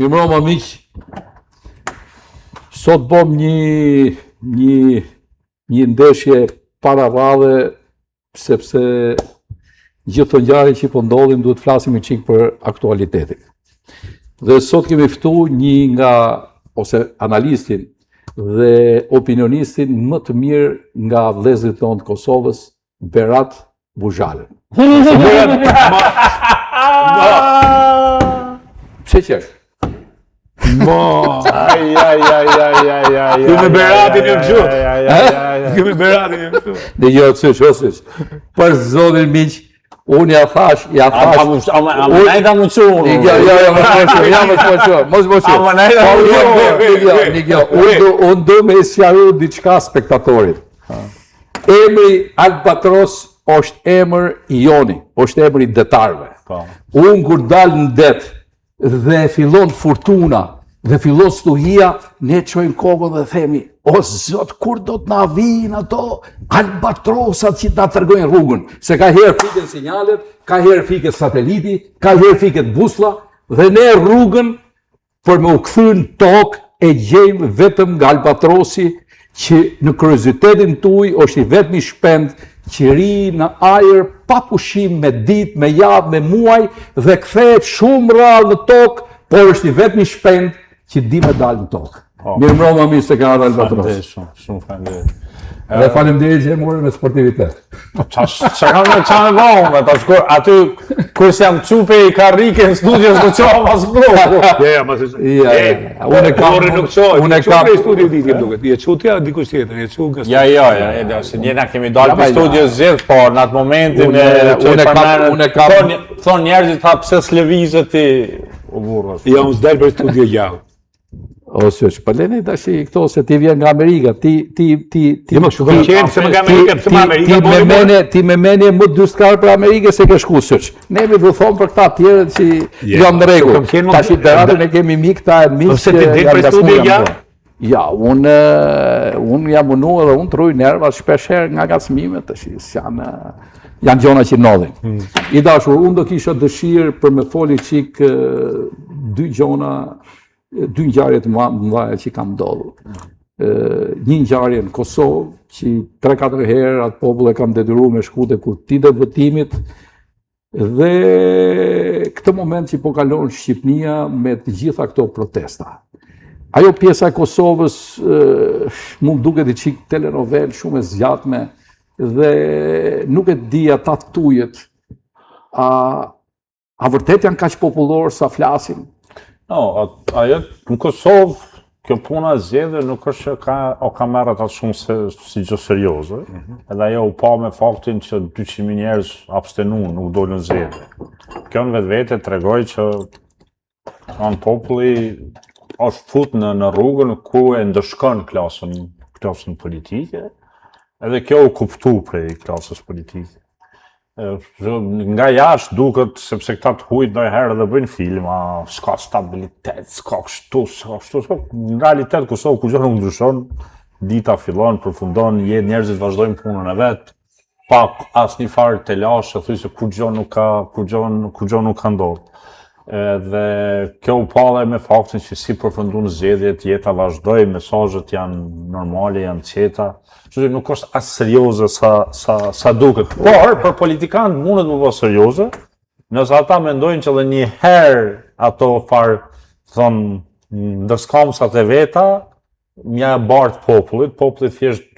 Mirëmbrëma miq. Sot bëm një ndeshje pararadhe sepse gjithë të ngjarjet që po ndodhin duhet flasim një çik për aktualitetin. Dhe sot kemi ftuar një nga ose analistin dhe opinionistin më të mirë nga vëllezërit tonë të Kosovës, Berat Buzhalën. Pse qesh? Këmë Beratin e këtu. Këmë Beratin e këtu. Dhe jo, sysh. Për zotin miq, unë ja thash. Ama najda më qunë. Mos unë do me sqaru diçka spektatorit. Emri Albatros është emër i joni, është emër i detarëve. Unë kur dal në det dhe fillon furtuna dhe fillon stuhia, ne çojmë kokën dhe themi, o zot, kur do të na vijnë ato albatrosat që na tregojnë rrugën, se ka herë fiket sinjalet, ka herë fiket sateliti, ka herë fiket buslla, dhe ne rrugën për me u kthy në tokë e gjejmë vetëm nga albatrosi që në kuriozitetin tuaj është i vetmi shpend që ri në ajër pa pushim me ditë, me javë, me muaj dhe kthehet shumë rrallë në tokë, por është i vetmi shpend që di me dalë në tokë. Mirëmbrëma mi se ka ardhur Albatros. Shumë faleminderit. Dhe faleminderit që e morën me sportivitet. Çka me vonë, tash aty kur jam çupe i karrike në studio do çova pas blloku. Unë kam në studio ditë duket. Je çutja dikush tjetër, je çuga. Ja, se ne na kemi dalë në studio zgjedh, po në atë momentin unë kam thon njerëzit tha pse s'lëvizet ti u burrë. Ja unë s'dal për studio gjallë. Ose po leni tash këto se ti vjen nga Amerika, ti më shumë qenë se nga Amerika, pse më Amerika. Ti me menje më dyskar për Amerikën se ke shku syç. Ne mi do thon për këta të tjerët që janë në rregull. Tash Beratën e kemi mik ta e mik. Ose ti del për studio gjallë. Ja, unë jam unuar dhe unë truj nerva shpesher nga ngacmimet, tash janë gjona që ndodhin. I dashur, unë do kisha dëshirë për me foli çik dy ngjarje të mëdha që kam ndodhur. Një ngjarje në Kosovë, që 3-4 herë atë popull e kam detyruar me shku te kutitë e votimit, dhe këtë moment që po kalon Shqipnia me të gjitha këto protesta. Ajo pjesa e Kosovës mund duket i çik telenovel shumë e zgjatme dhe nuk e di ata tujet. A vërtet janë kaq popullor sa flasin? No, ajo në Kosovë, kjo puna zgjedhje nuk është që ka merret atë shumë si gjë serioze. Edhe ajo u pa me faktin që 200.000 njerëz abstenuan, nuk dolën në zgjedhje. Kjo në vetvete tregoj që populli është fut në rrugën ku e ndëshkon klasën politike, edhe kjo u kuptu prej klasës politike. Nga jashtë duket, sepse këta të hujt ndonjëherë dhe bëjnë filma, s'ka stabilitet, s'ka kështu. Në realitet Kosovë kur gjë nuk ndryshon, dita fillon, përfundon, njerëzit vazhdojnë punën e vet, pa asnjë farë telash, e thuj se kur gjë nuk ka ndodhur. Dhe kjo u pa dhe me faktin që si përfundon zgjedhjet, jeta vazhdoi, mesazhet janë normale, janë qeta. Që nuk është as serioze sa duket. Por, për politikanë mundet më bëj serioze, nëse ata mendojnë që edhe një herë ato farë, thonë, ndërskamsat e veta, mja e bartë popullit thjesht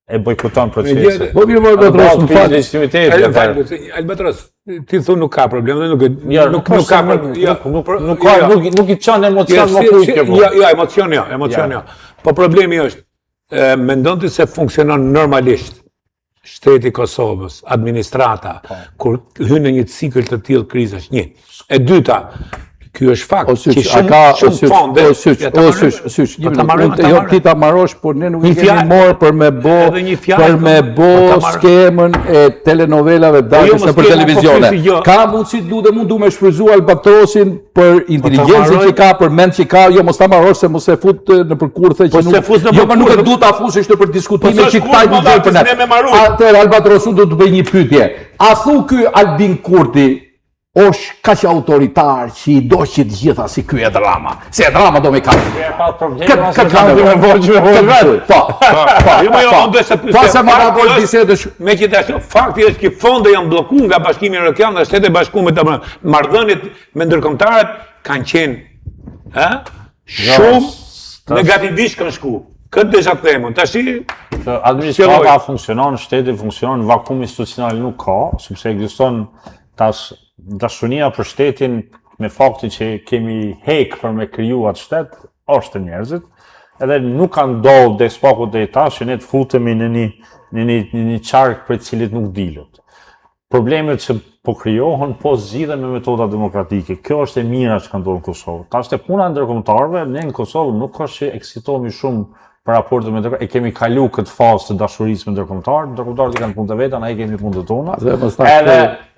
e bojkoton procesin. Po mirë më Albatros, Albatros, ti thu nuk ka problem, nuk i çon emocion më shumë. Jo, emocion jo. Po problemi është mendon ti se funksionon normalisht shteti i Kosovës, administrata, kur hyn në një cikël të tillë krizash, një. E dyta, ky është fakt që shumë fonde ti ta marrosh, por ne nuk i kemi marrë për me bë skemën e telenovelave dashës për televizione. Ka mundësi du me shfryzu Albatrosin për inteligjencën që ka, për mend që ka, jo mos ta marrosh se mos e fut në përkurthe që nuk e du ta fusesh në për diskutime që këta i bëjnë për ne. Atëherë Albatrosu do të bëj një pyetje. A thu ky Albin Kurti është kaq autoritar që i do që të gjitha si ky e drama. Se e drama do me ka. Pa probleme, Me që të fakti është që fonde janë bllokuar nga Bashkimi Evropian dhe Shtetet e Bashkuara të marrëdhëniet me ndërkombëtarët kanë qenë shumë negativisht kanë shku. Këtë desha të themon. Tashi administrata funksionon, shteti funksionon, vakum institucional nuk ka, sepse ekziston tash dashuria për shtetin me faktin që kemi hek për me kriju atë shtet, është njerëzit, edhe nuk kanë ndodhur despoku deri tash që ne të futemi në një qark për cilit nuk dilet. Problemet që po krijohen, po zgjidhen me metoda demokratike. Kjo është e mira që ka ndodhur në Kosovë. Tash te puna e ndërkombëtarëve, ne në Kosovë nuk është që eksitohemi shumë për raportet me ndërkombëtarët, e kemi kalu këtë fazë të dashurisë me ndërkombëtarët i kanë punë të veta, na i kemi punë të tona.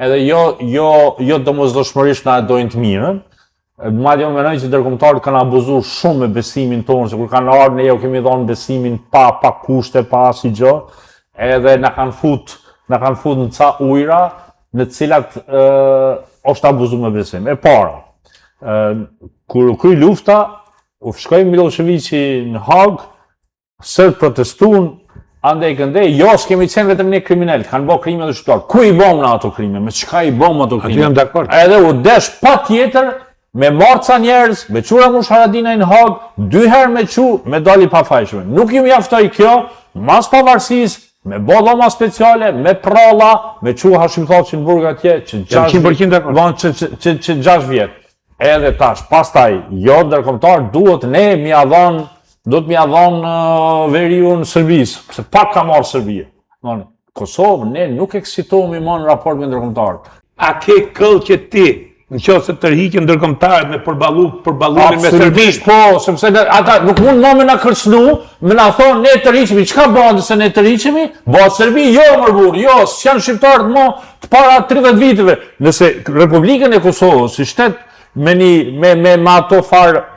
Edhe jo domosdoshmërisht na dojnë të mirën. Madje unë mendoj që ndërkombëtarët kanë abuzuar shumë me besimin tonë, se kur kanë ardhur ne ju kemi dhënë besimin pa kushte, pa asgjë, edhe na kanë fut në ca ujëra në të cilat është abuzuar me besim. E para, kur u kry lufta, u shkoi Miloševići në Hag, sërt protestuan, andej këndej, jo s'kemi qenë vetëm ne kriminal, kanë bërë krime të shqiptar. Ku i bëm në ato krime? Me çka i bëm ato krime? Aty jam dakord. Edhe u desh patjetër me marca njerëz, me çura mush Haradinaj në Hag, 2 herë me çu, me dali pafajshme. Nuk ju mjaftoi kjo, mas pavarësisë, me bolloma speciale, me pralla, me çu Hashim Thaçi në Burg atje, që 6 vjet. Edhe tash, pastaj, jo ndërkombëtar, duhet m'ia dhon veriun Serbisë, se pak ka marrë Serbia. Kosovë, ne nuk eksitohemi më në raport me ndërkombëtarët. A ke këll që ti, në qoftë se tërhiqen ndërkombëtarët me përballimin me Serbinë? Po, sepse ata nuk mund më na kërcënu, më na thonë ne tërhiqemi, çka bën se ne tërhiqemi? Bëhet Serbi, jo më burr, jo, s'janë shqiptarët më të para 30 viteve. Nëse Republikën e Kosovës, si shtet me ato farë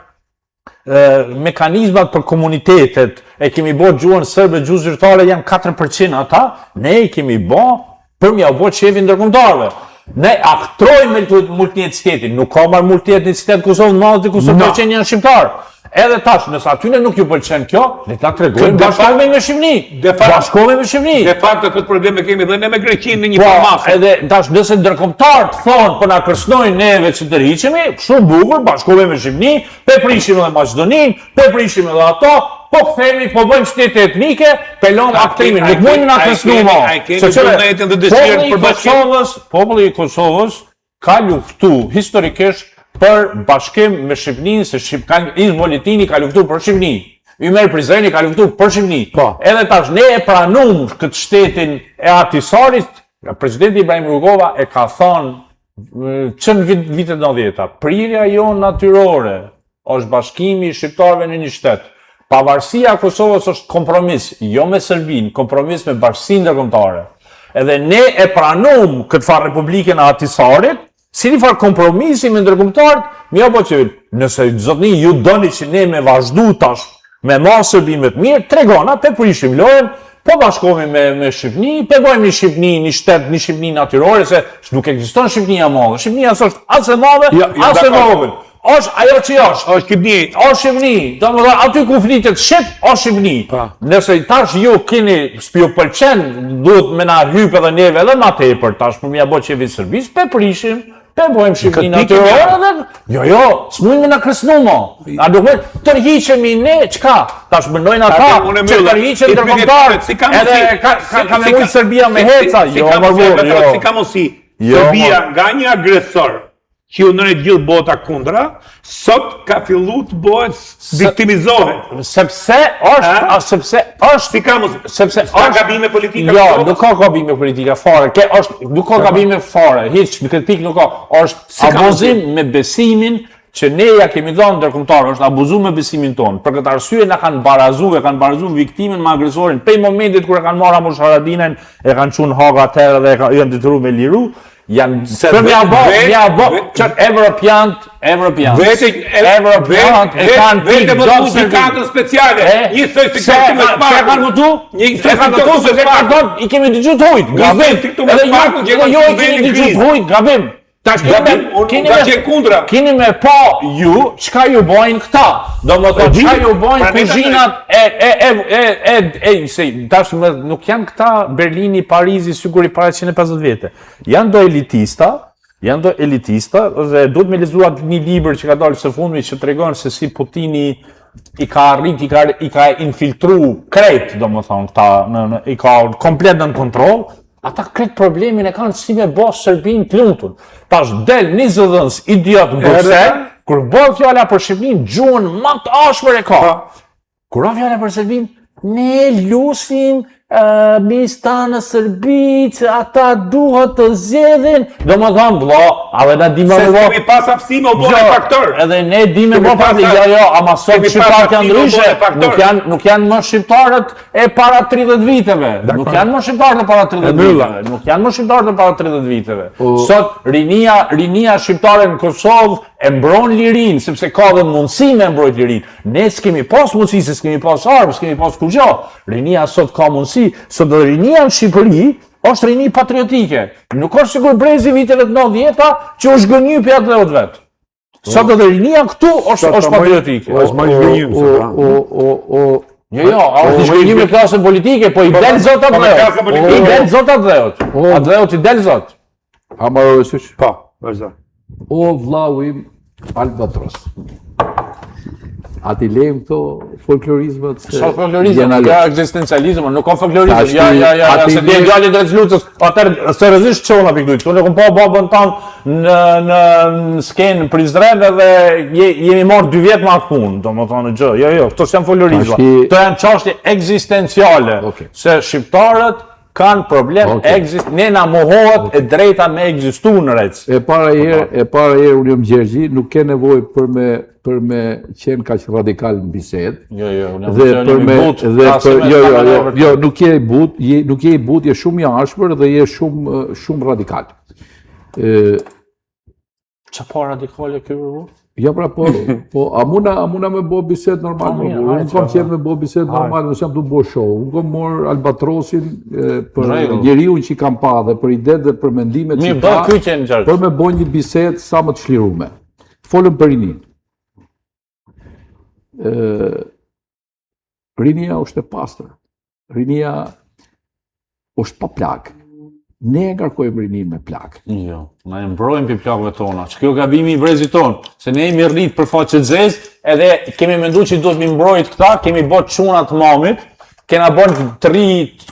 mekanizmat për komunitetet, e kemi bërë gjuhën serbe, gjuhë zyrtare janë 4% ata, ne i kemi bërë për m'ja bërë qefi ndërkombëtarëve. Ne aktrojmë me multietnicitetin, nuk ka marrë multietnicitet Kosovë në madhë të Kosovë që janë shqiptarë. Edhe tash, nëse atyne nuk ju pëlqen kjo, ne ta tregojmë bashkohemi me Shqipërinë. Bashkohemi me Shqipërinë. De facto këtë probleme kemi dhe ne me Greqinë në një formasë. Edhe tash nëse ndërkombëtarët thonë po na kërcënojnë neve që të rriqemi, shumë bukur, bashkohemi me Shqipërinë, pe prishim edhe Maqedoninë, pe prishim edhe ato, po kthehemi, po bëjmë shtete etnike, pelon aktrimin, nuk mundin na kërcënuar. Populli i Kosovës ka luftu historikisht për bashkim me Shqipërinë, se Izvolitini ka luftuar për Shqipërinë. Ymer Prizreni ka luftuar për Shqipërinë. Edhe tash ne e pranum këtë shtetin e Ahtisarit, presidenti Ibrahim Rugova e ka thënë që në vitet 90-ta, prirja jonë natyrore është bashkimi i shqiptarëve në një shtet. Pavarësia e Kosovës është kompromis, jo me Serbinë, kompromis me bashkësinë ndërkombëtare. Edhe ne e pranum këtë farë Republikën e Ahtisarit, si një farë kompromisi me ndërkombëtarët, mja po që nëse zotni ju doni që ne me vazhdu tash me marrë Serbinë të mirë, tregona, pe prishim lojën, po bashkohemi me Shqipëni, pe bojmë një Shqipëni, një shtet, një Shqipëni natyrore, se nuk ekziston Shqipënia madhe. Shqipënia është as e madhe, as e vogël. Është ajo që është. Është Shqipëni. Është Shqipëni. Domethënë aty ku flitet shqip, është Shqipëni. Nëse tash ju keni ju pëlqen, duhet me na hyp edhe neve edhe më tepër tash për mja bë çevi Serbisë, pe prishim. Pe bojmë Shqipëni natyrore dhe jo, s'mujnë me na kërcënu mo. A duhet tërhiqemi ne, çka? Tash mendojnë ata që tërhiqen ndërkombëtarët, edhe ka me ujë Serbia me heca. Jo, më burr, jo. Si ka mosi Serbia nga një agresor që u nëre gjithë bota kundra, sot ka fillu të bëhet viktimizohet. Sepse ka gabime politika. Jo, nuk ka gabime politika fare. Nuk ka gabime fare. Hiç, në këtë pikë nuk ka. Është abuzim me besimin që ne ja kemi dhënë ndërkombëtarë, është abuzuar me besimin tonë. Për këtë arsye na kanë barazuar viktimën me agresorin. Prej momentit kur e kanë marrë Amush Haradinajn, e kanë çuar Haga atëherë dhe janë detyruar me liru. Janë për mja bo, qëtë Evropiant e kanë vete më të muzikatën speciale, një sëjfikatu me sparku. Se kanë mëtu? Se kanë mëtu, se kanë thonë, i kemi të gjithë hujt, gabim. Edhe jo i kemi të gjithë hujt, gabim. Tash keni me pa ju, çka ju bojnë këta. Domethënë çka ju bojnë kuzhinat tash nuk janë këta Berlini, Parizi, siguri para 150 vete. Janë do elitista dhe duhet me lexuar një libër që ka dalë së fundmi që tregon se si Putini i ka arrit, i ka infiltru krejt, domethënë këta, i ka komplet në kontroll. Ata kretë problemin e kanë si me bo Serbinë plumtur. Tash del një zëdhënës idiot në Bruxelles, kur bërë fjalla për Shqipërinë, gjuhën më të ashpër e ka. Kur a fjalla për Serbinë, ne lusim mista në Serbi, që ata duhet të zjedhin. Do më thamë, bla, ale na di me Se s'kemi pas aftësi me u bërë faktor. Edhe ne di me bërë faktor, jo, ama sot shqiptarët janë ndryshe, nuk janë më shqiptarët e para 30 viteve. Nuk janë më shqiptarët e para 30 viteve. Nuk janë më shqiptarët e para 30 viteve. Sot, rinia shqiptare në Kosovë e mbron lirin, sepse ka dhe mundësi me mbrojt lirin. Ne s'kemi pas mundësi, se s'kemi pas armë, s'kemi pas kurgjo. Rinia sot ka mundësi, sot dhe rinia në Shqipëri është rini patriotike. Nuk është sigur brezi viteve të 90-ta që është gënjy për atë dhe od vetë. Sot dhe rinia këtu është patriotike. është më zhgënjim. Jo, është zhgënjim me klasën politike, po i del zot atë dheot. I del zot atë dheot. Atë dheot i del zot. Amaro Vesyq. Po, vazhdo. O vllau im Albatros. A ti lejmë këto folklorizmet? Sa folklorizm, ka ekzistencializëm, nuk ka folklorizm. Ja, se ti e djali drejt lutës, atëherë seriozisht çona pikë këtu. Ne kom pa babën tan në skenë në Prizren dhe jemi marrë 2 vjet me atë punë, domethënë gjë. Jo, këto janë folklorizma. Këto janë çështje ekzistenciale. Se shqiptarët kanë problem, ne na mohohet e drejta me ekzistu në rec. E para herë unë jam Gjergji, nuk ke nevojë për me qenë kaq radikal në bisedë. Jo, nuk je i but, je shumë i ashpër dhe je shumë radikal. Qa pa radikale kjo? Ja pra po, a muna me bo bisedë normal, unë kom qenë me bo bisedë normal, nësë jam të bo show, unë kom morë Albatrosin për njeriun që i kam pa dhe për ide dhe për mendimet që i ka, për me bo një bisedë sa më të shlirume. Folëm për rinin. Rinia është e pastër, rinia është pa plakë. Ne ngarkojmë rinin me plak. Jo, na e mbrojmë për plakëve tona. Që kjo gabimi i brezit tonë, se ne jemi rrit për faqe zezë, edhe kemi mendu që do të mi mbrojt këta, kemi bot çunat mamit, kena bot të ri,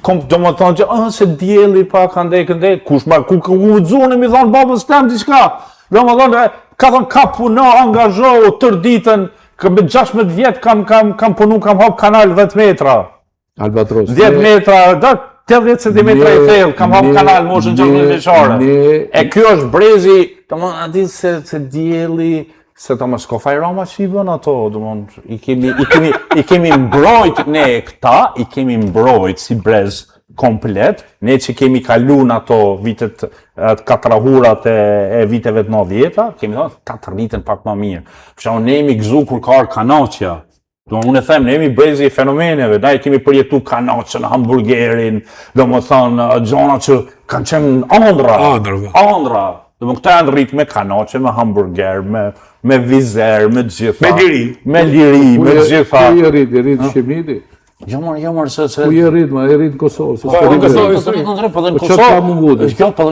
do më thonë që, se djeli pa këndej, kush ma, ku vëdzune mi thonë babës tem diçka. Do më thonë, ka thonë, ka puno, angazhohu, tër ditën, me 16 vjetë kam punu, kam hap kanal 10 metra. Albatros. 10 metra, 80 cm i thellë, kam hapë kanal moshën 16 vjeçare. E kjo është brezi, të më ati se djeli, se të më s'ko fajrama që i bën ato, i kemi mbrojt ne këta, i kemi mbrojt si brez komplet, ne që kemi kalun ato vitet katrahurat e viteve të 90-ta, kemi thonë, ka të rritën pak më mirë. Fësha ne jemi gëzu kur ka arë kanaqja. Unë e them, ne jemi brezi i fenomeneve, da i kemi përjetu kanaqën, hamburgerin, do më thonë, gjona që kanë qenë andra. Do më këta janë rritë me kanaqën, me hamburger, me vizer, me gjitha. Me liri, me gjitha. Ku i rritë Shqipniti? Jo mërë se... Ku i rritë, ma e rritë në Kosovë. Po dhe në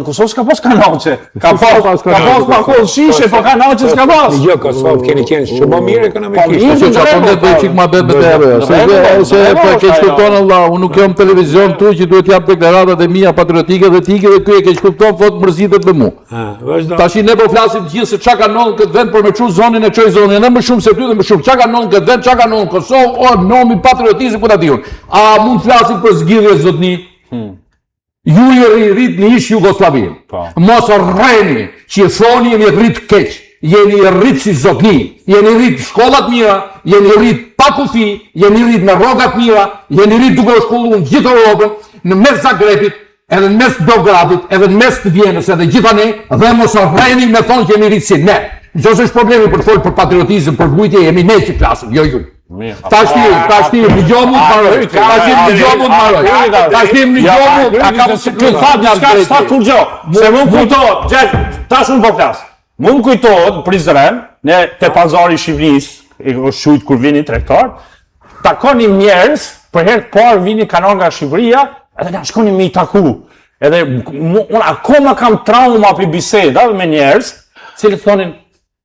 Kosovë s'ka pas kanaqe. Ka pas pakon shishe, po kanaqe s'ka pas. Jo, Kosovë keni qenë shumë më mirë ekonomikisht. Se që apëndet dhe qikë ma bet me tebe. Se për keq kupton Allah, unë nuk jam televizion tu që duhet jam deklaratat e mija patriotike dhe tike dhe kjo e keq kupton, thot mërzitet me mu. Tashi ne po flasim gjithë se qa ka nëllë këtë vend për me qu zonin e qoj zonin, e më shumë se ty dhe më shumë. Qa ka nëllë këtë vend, qa ka nëllë Kosovë, o nomi patriotizm ku a mund flasin për zgjidhje zotni? Ju i rrit në ish Jugoslavin. Mos rreni që i thoni jeni rrit keq. Jeni rrit si zotni. Jeni rrit shkollat mira, jeni rrit pa kufi, jeni rrit në rrogat mira, jeni rrit duke u shkolluar në gjithë Europën, në mes Zagrebit, edhe në mes Beogradit, edhe në mes të Vjenës, edhe gjitha ne, dhe mos rreni me thonë që jeni rrit si ne. Nëse është problemi për të folur për patriotizëm, për vujtje, jemi ne që flasim, jo ju. Tashti, në gjohë mund të maroj. Tashti në gjohë mund të maroj. Tashti në gjohë mund të maroj. Ky thot diçka sa kur gjë. Se mund kujtohet, tash unë po flas. Mund kujtohet Prizren, ne te pazari i Shqipërisë, e shujt kur vinin tregtar, takonim njerëz, për herë të parë vini kanon nga Shqipëria, edhe na shkonim me i taku. Edhe unë akoma kam trauma për biseda me njerëz, cilët thonin,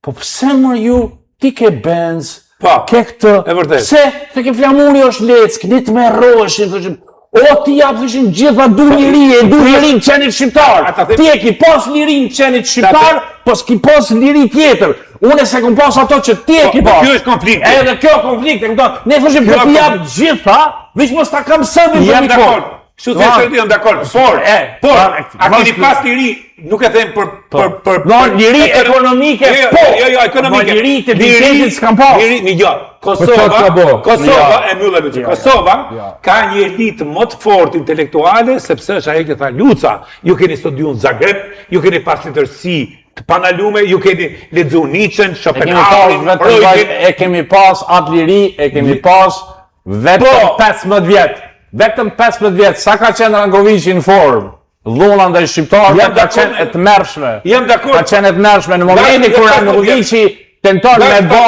po pse më ju ti ke Benz, ke këtë, pse të ke flamuri është leck, ne të me rroshin, thëshin, o ti japë thëshin gjitha du lirin qenit shqiptar, ti e ki pas lirin qenit shqiptar, po s'ki pas liri tjetër, unë se kom pas ato që ti e ki pas. Kjo është konflikt. Edhe kjo konflikt, ne thëshin po ti japë gjitha, vish mos ta kam sëbin për një kohë. Kështu thjesht jam dakord. Por, a keni pas liri, nuk e them për liri ekonomike, po. Jo, ekonomike. Liri të bisedit s'kam pas. Liri, Kosova e mbyllë me që. Kosova ka një elitë më të fortë intelektuale, sepse është ajo që tha Luca, ju keni studiuar në Zagreb, ju keni pas letërsi të panalume, ju keni lexuar Nietzschen, Schopenhauer, Freud, e kemi pas atë liri, e kemi pas vetëm 15 vjet. Vetëm 15 vjet, sa ka qenë Rankoviqi në formë, dhuna ndaj shqiptarëve ka qenë e tmerrshme. Jam dakord. Ka qenë e tmerrshme në momentin kur Rankoviqi tenton me bë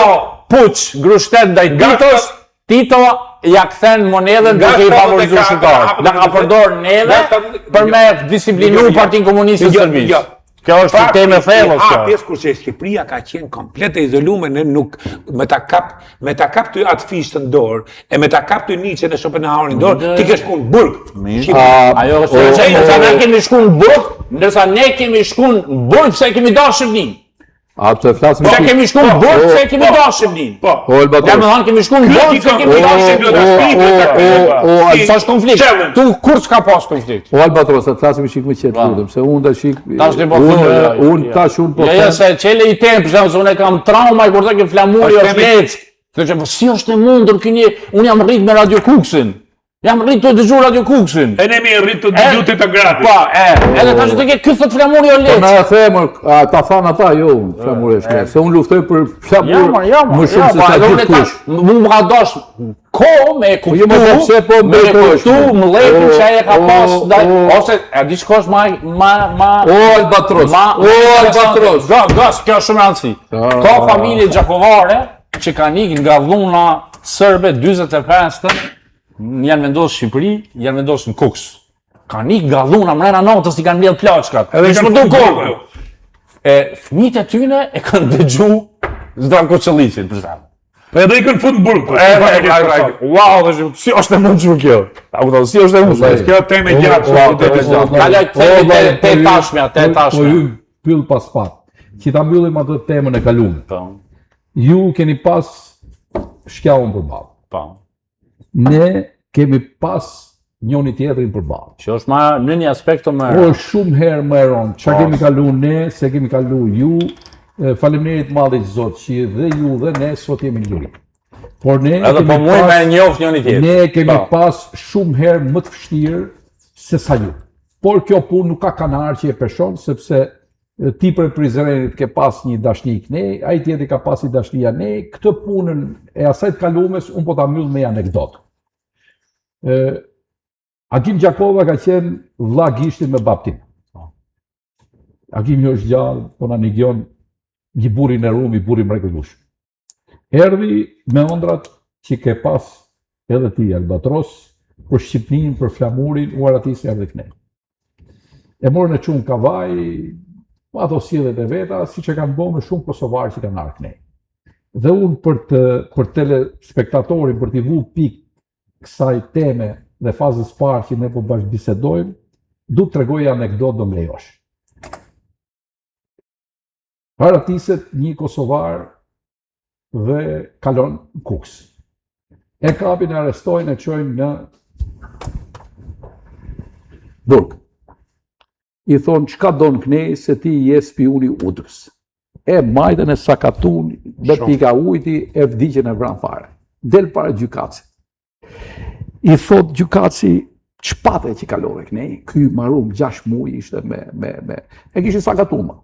puç grushtet ndaj Titos, Tito ja kthen monedhën duke i favorizuar shqiptarët. Na ka përdorur neve për me disiplinu Partinë Komuniste të Serbisë. Kjo është një temë e thellë kjo. Pjesë kurse Shqipëria ka qenë komplet e izoluar, ne nuk me ta kap ty atë fish të dorë, e me ta kap ty Nietzsche në Schopenhauerin dorë, ti ke shkuar në burg. Ajo është ndërsa ne kemi shkuar në burg, ndërsa ne kemi shkuar në burg pse kemi dashur Shqipërinë. A të flasim pse kemi shkuar në burg pse kemi dashur Shqipërinë. Po, domethënë kemi shkuar në burg pse kemi dashur Shqipërinë. Sa është konflikt? Tu kur s'ka pas konflikt? O Albatros, të flasim shik më qetë lutem, se unë tash unë po. Ja se çele i temp, unë kam trauma kur të kem flamuri është leck. Thoshë po si është e mundur kënje, unë jam rrit me Radio Kuksin. Jam rrit të dëgjoj Radio Kuksin. E ne mi rrit të dëgjoj të gratis. Po, edhe tash të ke ky thot flamuri o leck. Po na them, ta than ata jo, flamuri është leck. Se unë luftoj për flamur më shumë se sa gjithkush. Mu më ka dosh kohë me kuptu, me kuptu mletin që ai e ka pas ndaj ose e di çka është O Albatros. Gas, kjo është shumë e rëndësishme. Ka familje gjakovare që kanë ikë nga dhuna serbe 45-ën, janë vendosur në Shqipëri, janë vendosur në Kuks. Kanë ikë nga dhuna mrena natës i kanë mbjell plaçkat. Edhe shpërdon kokën. Fëmijët e tyre e kanë dëgjuar Zdravko Çelliçin për shembull. Edhe i kanë fut në burg. Wow, si është e mundshme kjo? A kupton, si është e mundshme? Kjo temë gjatë. Kaloj te tashmja. Po ju pyll pas pat. Që ta mbyllim atë temën e kaluar. Ju keni pas shkjavën përballë. Po. Ne kemi pas njëri tjetrin përballë. Që është në një aspekt më Po shumë herë më eron. Çka kemi kaluar ne, se kemi kaluar ju. Faleminderit madhit Zot që dhe ju dhe ne sot jemi në liri. Por ne edhe po muj me njoft njëri tjetrin. Ne kemi pas shumë herë më të vështirë se sa ju. Por kjo punë nuk ka kanar që e peshon, sepse ti për Prizrenit ke pas një dashnik ne, ai tjetri ka pas një dashnia ne, këtë punën e asaj të kalumes unë po ta mbyll me anekdotë. Agim Gjakova ka qenë vlla gishtin me babtin. Agim është gjallë, po na negjon një burri në Rum, i burri mrekullueshëm. Erdhi me ëndrat që ke pas edhe ti Albatros, për Shqipërinë, për flamurin, u aratis erdhi këne. E morën e çun kavaj, ato sillet e veta, siç e kanë bërë me shumë kosovarë që kanë ardhur këne. Dhe unë për telespektatorin, për t'i vu pikë kësaj teme dhe fazës parë që ne po bashkëbisedojmë, du të tregoj anekdotë do më lejosh. Aratiset një kosovar dhe kalon Kuks. E kapin, arrestojnë, e çojnë në burg. I thonë, çka don kënej se ti je spiuni udrës. E majtën e sakatun, dhe pika ujti, e vdiqen e vran fare. Del para gjykatësit. I thot gjykatësi, çpate që kalove kënej, ky marum 6 muaj ishte e kishin sakatuma.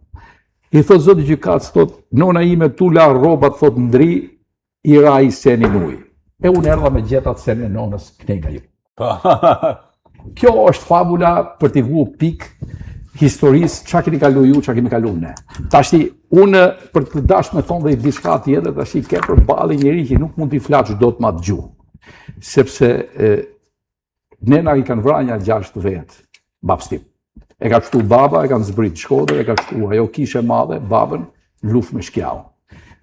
I thot zoti gjykatës, thot, nona ime tu la rrobat, thot ndri, i ra i seni nuj. e unë erdha me gjetat se në nonës knega ju. Kjo është fabula për t'i vu pikë historisë çka keni kalu ju, çka kemi kalu ne. Tashti, unë për të dash me thonë dhe i diçka tjetër, tashti ke përballë njëri që nuk mund t'i flaç dot ma dëgju. Sepse nena i kanë vrarë 6 vetë, babës tim. E ka shtu baba, e kanë zbrit Shkodër, e ka shtu ajo kishe madhe, babën, luftë me shkjau.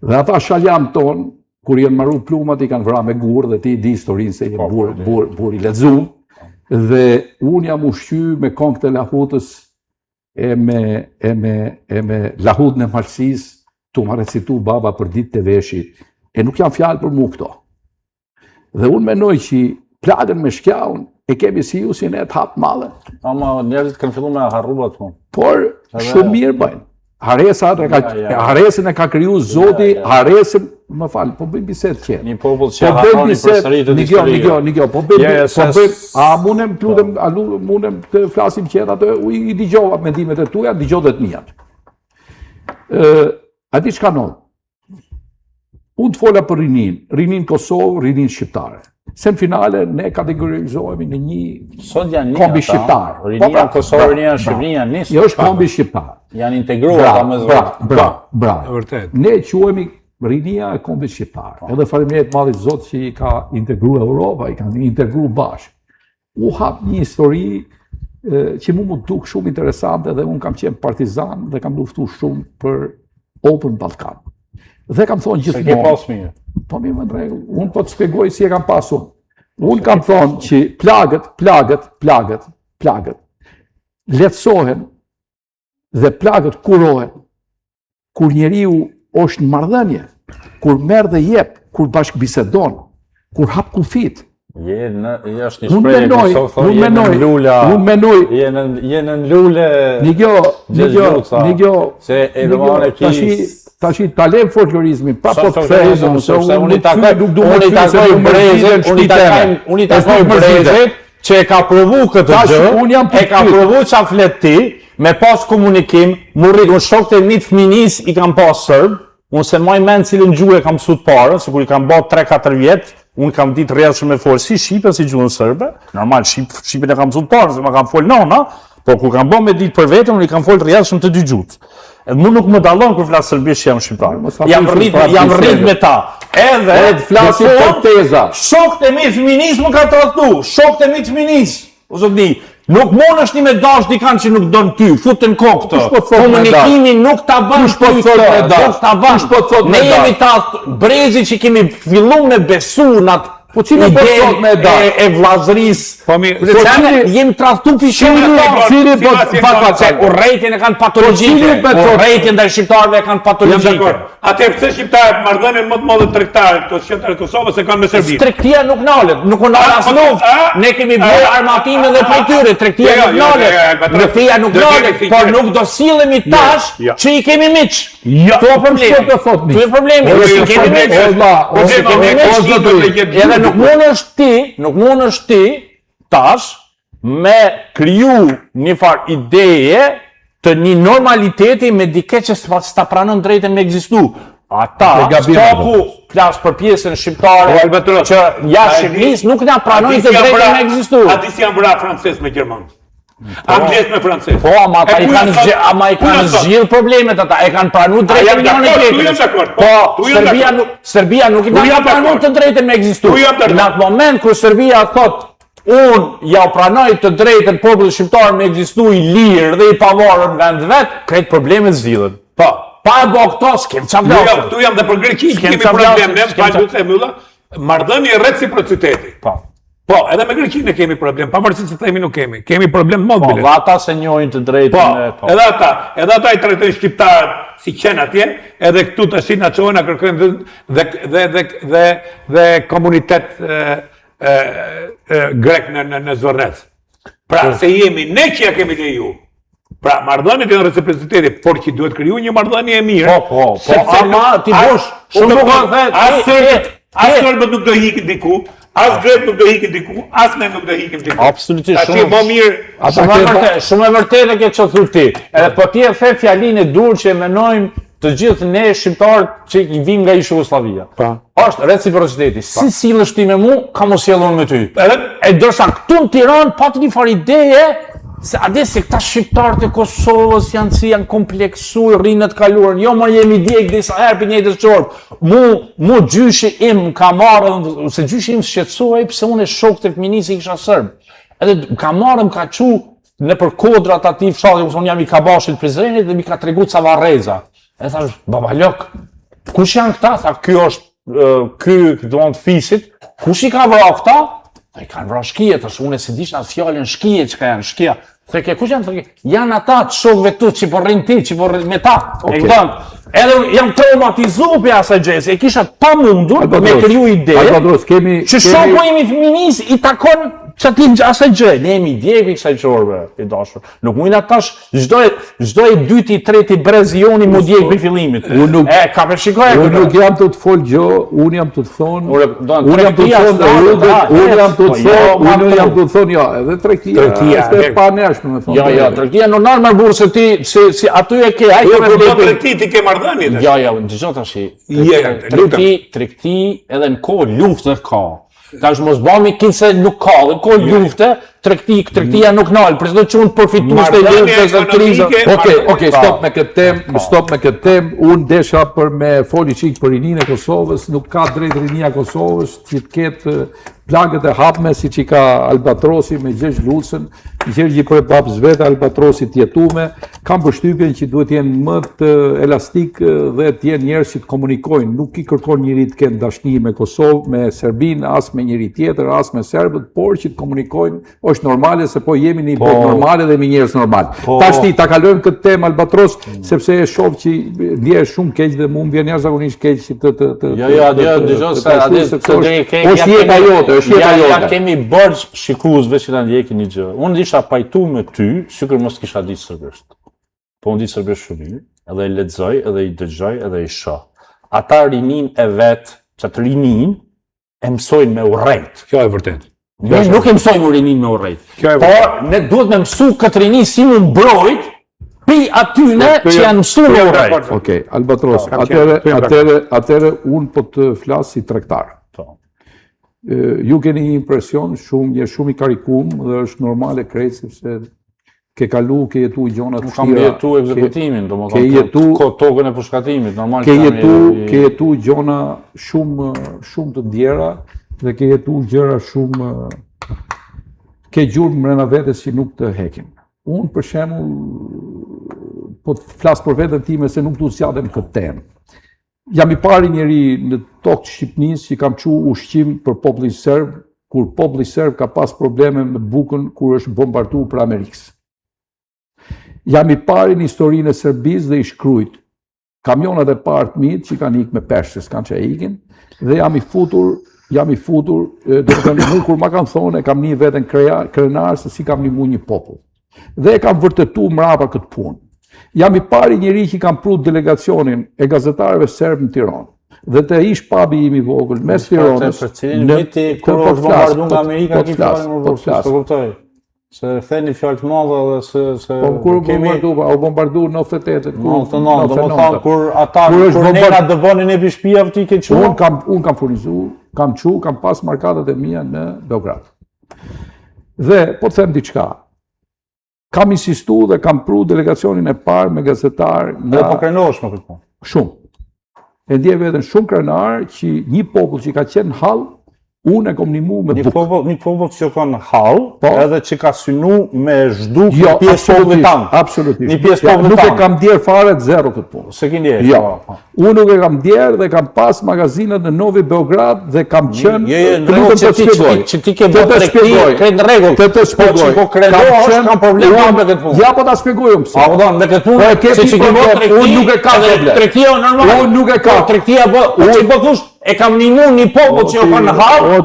Dhe ata shaljam tonë, kur janë marru plumat, i kanë vrarë me gurë, dhe ti di historinë se i bur i lexuar. Dhe unë jam ushqy me këngë të lahutës e me lahutën e Marsis, tu ma recitu baba për ditë të veshit, e nuk janë fjalë për mu këto. Dhe unë menoj që plagën me shkjaun e kemi si ju si ne të hapë madhe. Ama njerëzit kanë fillu me harrubat mu. Por shumë mirë bëjnë. Haresën e ka kriju Zoti, haresën, më falë, po bëjmë bisedë qenë. Një popull që harroni për sëritë të historie. Një po bëjmë, a munem të flasim qenë atë, i digjova mendimet e tuja, digjove të mijat. A di çka non? Unë të fola për rinin Kosovë, rinin shqiptare. Se në finale ne kategorizohemi në një kombi shqiptar. Rinia Kosovë, rinia Shqipëri janë nisë. Jo është kombi shqiptar. Janë integruar me zotë. Bravo. Ne quhemi rinia e kombi shqiptar. Edhe faleminderit madhit Zot që i ka integruar Europa, i kanë integruar bashkë. U hap një histori që mu duk shumë interesante dhe unë kam qenë partizan dhe kam luftu shumë për Open Balkan. Dhe kam thonë gjithmonë. Se ke pas mirë. Po mirë më drejgu, unë po të shpjegoj si e kam pasun. Unë kam thonë që plagët letësohen dhe plagët kurohen kur njeriu është në marrëdhënie, kur merr dhe jep, kur bashkëbisedon, kur hap kufit. Je në shprehje Kosovë, je në lula. Unë menoj. Je në lule. Një se Erdogan e ki. Tashi talem folklorizmin, pa po të thejë, unë i takoj Brezit, që e ka provu këtë gjë, e ka provu që a flet ti, me pas komunikim, unë shokët e një të fëminis i kam pas sërbë, unë se maj menë cilën gjuhë e kam sut parën, se kur i kam bërë 3-4 vjetë, unë kam ditë rrjedhshëm me folë si Shqipe, si gjuhën sërbe, normal Shqipen e kam sut parën, se ma kam folë nona, por kur kam bërë me ditë për vetëm, unë i kam folë rrjedhshëm të dy gjuhët. Edhe mu nuk më dallon kur flas serbisht që jam shqiptar. Jam rrit me ta. Edhe flasim për teza. Shokët e mi fëminisë më ka tradhtu. Shokët e mi fëminisë. O zot di, nuk mundesh ti me dash dikan që nuk don ty. Futen kokë këtë. Komunikimi nuk ta bën ty këtë. Nuk ta bën. Ne jemi ta Brezi që kemi filluar me besu në atë po cili po thot me dash e vllazërisë. Po jemi tradhtu pishin cili po se urrejtjen e kanë patologjike. Urrejtjen ndaj shqiptarëve kanë patologjike. Atë pse shqiptarët marrëdhënien më të madhe tregtare të shqiptarëve të Kosovës se kanë me Serbinë. Tregtia nuk nalet, nuk u nal as luftë. Ne kemi bërë armatimin dhe prej tyre, tregtia nuk nalet. Tregtia nuk nalet, por nuk do sillemi tash që i kemi miq. Po problemi. Tu problemi, ne kemi miq. Nuk mund është ti tash me kriju një farë ideje të një normaliteti me dike që s'ta pranon drejtën me egzistu. Ata, stoku flas për pjesën shqiptare që jashtë Shqipërisë nuk na pranojnë të drejtën me egzistu. Ati si janë bërë francez me gjerman. Angles me francez. Po, ama i kanë zgjidhur problemet ata, e kanë pranuar drejtën e njëri. Po, Serbia nuk i ka pranuar të drejtën me ekzistu. Në atë moment kur Serbia thot, unë ja pranoj të drejtën popullit shqiptar me ekzistu i lirë dhe i pavarur në vend vet, këtë problemet zgjidhen. Po, pa e bo këto, s'kem qa vlasë. Këtu jam dhe për Greqi, kemi problem, ne falë se mylla, marrëdhënie reciprociteti. Po, edhe me Greqinë kemi problem, pavarësisht se themi nuk kemi. Kemi problem të madh. Po, ata se njohin të drejtën. Po, edhe ata i trajtojnë shqiptarët si qenë atje, edhe këtu tash na çojnë, kërkojnë dhe komunitet grek në Zvornec. Pra, se jemi ne që ja kemi leju. Pra, marrëdhëniet janë reciprociteti, por që duhet kriju një marrëdhënie e mirë. Po, ama ti bosh, shumë nuk thënë. As serbët nuk do hikin diku, as grek nuk do hikin diku, as ne nuk do hikim diku. Absolutisht shumë. Tash më mirë. Shumë e vërtetë që çu thotë ti. Edhe po ti e the fjalinë e dur që e menojmë të gjithë ne shqiptarët që i vim nga ish Jugoslavia. Është reciprociteti. Si sillesh ti me mua, kam mos sjellun me ty. E ndërsa këtu në Tiranë patë një farë ideje se se këta shqiptarët e Kosovës janë kompleksuar, rrinë të kaluarën. Jo, ma jemi djeg disa herë për njëjtës qorë. Mu gjyshi im ka marrë, se gjyshi im shqetësoj pëse unë e shok të fëminisi kisha sërbë. Edhe ka marrë, ka qu në për kodrat ati fshatë, unë jam i kabashit Prizrenit dhe mi ka tregu ca varreza. E thash, babalok, kush janë këta? Tha, kjo është ky do të fisit. Kush i ka vra këta? Tha, i kanë vra shkije, thash, unë e se dish në fjallën shkije që ka janë shkija. Theke, kush janë? Theke, janë ata të shokve tu që po rrinë ti, që po rrinë me ta. Edhe jam traumatizuar për asaj gjese, e kisha pa mundur me kriju ide, që shoku imi fëminis i takon që ti në asaj gjë, ne jemi djegë i kësaj qorve, i dashur. Nuk mujna tash, gjdoj dyti, treti brezioni mu djegë për fillimit. Ka përshikoj e Unë nuk jam të folë gjë, unë jam të thonë, unë jam të thonë, ja, edhe trektia, është e pa nërshme me thonë. Ja, trektia në nërë më burë se ti, si aty e ke, Jo, për do trekti ti ke mardhani. Ja, në gjithë tashi, trekti edhe në kohë luftë ka. Tash mos bëmi kinse nuk ka, dhe ko lufte, tregtia nuk nalë, për çdo që unë përfitus të luftës dhe krizë. Okej, stop me këtë temë, unë desha për me foli qikë për rinin e Kosovës, nuk ka drejt rinia Kosovës që të ketë plagët e hapme si që ka Albatrosi me Gjergj Lucën, Gjergji për e babës vetë Albatrosi tjetume, kam përshtypjen që duhet jenë më të elastik dhe të jenë njerëz që të komunikojnë, nuk i kërkon njëri të kenë dashni me Kosovë, me Serbinë, as me njëri tjetër, as me serbët, por që të komunikojnë, është normale se po jemi në një botë normale dhe me njerëz normal. Tashti ta kalojmë këtë temë Albatros, sepse e shoh që ndjehesh shumë keq dhe mua vjen jashtëzakonisht keq Ja kemi bërgjë shikuesve që na ndjekin një gjë. Unë isha pajtu me ty, sikur mos kisha ditë serbisht. Po unë di serbisht shumë mirë, edhe i lexoj, edhe i dëgjoj, edhe i shoh. Ata rinin e vet, çat rinin e mësojnë me urrejt. Kjo e vërtet. Ne nuk e mësojmë rinin me urrejt. Por ne duhet me mësu këtë rini si më mbrojt pi atyne që janë mësu me urrejt. Okej, Albatros, atëre unë po të flas si tregtar. Ju keni një impresion, je shumë i karikum dhe është normale krejt, sepse ke kalu, ke jetu i gjonat të Kam jetu ekzekutimin, do më tokën e përshkatimit, normal ke jetu i gjona shumë të ndjera dhe ke jetu gjëra shumë, ke gjurë mrena vetës që nuk të hekin. Unë për shembull po të flas për veten time se nuk du të zgjatem këtë temë. Jam i pari njeri në tokë të Shqipënisë që kam qu ushqim për popullin serb, kur populli serb ka pas probleme me bukën kur është bombarduar për Amerikës. Jam i pari në historinë e Serbisë dhe i shkrujt kamionat e parë të mitë që kanë ikë me peshë, s'kanë që e ikin, dhe jam i futur, do të thënë mu kur ma kanë thonë, e kam një veten krenar se si kam një mu një popull. Dhe e kam vërtetu mrapa këtë punë. Jam i pari njeri që kam pru delegacionin e gazetarëve serbë në Tiranë. Dhe të ish pabi im i vogël, mes Tiranës... Për cilin viti, kur është bombardu nga Amerika, ki fjallin më vërë, së kuptoj. Se theni fjallë të madhe dhe se... Po kur u bombardu në 98-et. Në 99, do më thamë, kur ata, kur nena dëvonin e bishpia, ti ke qua? Unë kam furnizu, kam pas markatat e mija në Beograd. Dhe, po të them diçka, kam insistu dhe kam pru delegacionin e parë me gazetar nga... Dhe po krenosh më këtë punë? Shumë. E ndje vetën shumë krenar që një popull që ka qenë hall, unë e kom nimu me bukë. Një popull që ka në hall, edhe që ka synu me zhduk një pjesë popullit tanë. Absolutisht. Një pjesë popullit tanë. Nuk e kam djerë fare të zero këtë punë. Se ki ndjerë? Jo. Unë nuk e kam djerë dhe kam pas magazinat në Novi Beograd dhe kam qenë... Që ti ke bërë tregti, krejt në regull. Të shpjegoj. Po që po krenosh, kam problem me këtë punë. Ja, po ta shpjegoj unë pëse. A, po da, me këtë punë, se që ke bërë tregti, unë nuk e ka problem. Tregtia normal. Unë nuk e ka. Tregtia bë, e kam një popull që jo ka në hallë,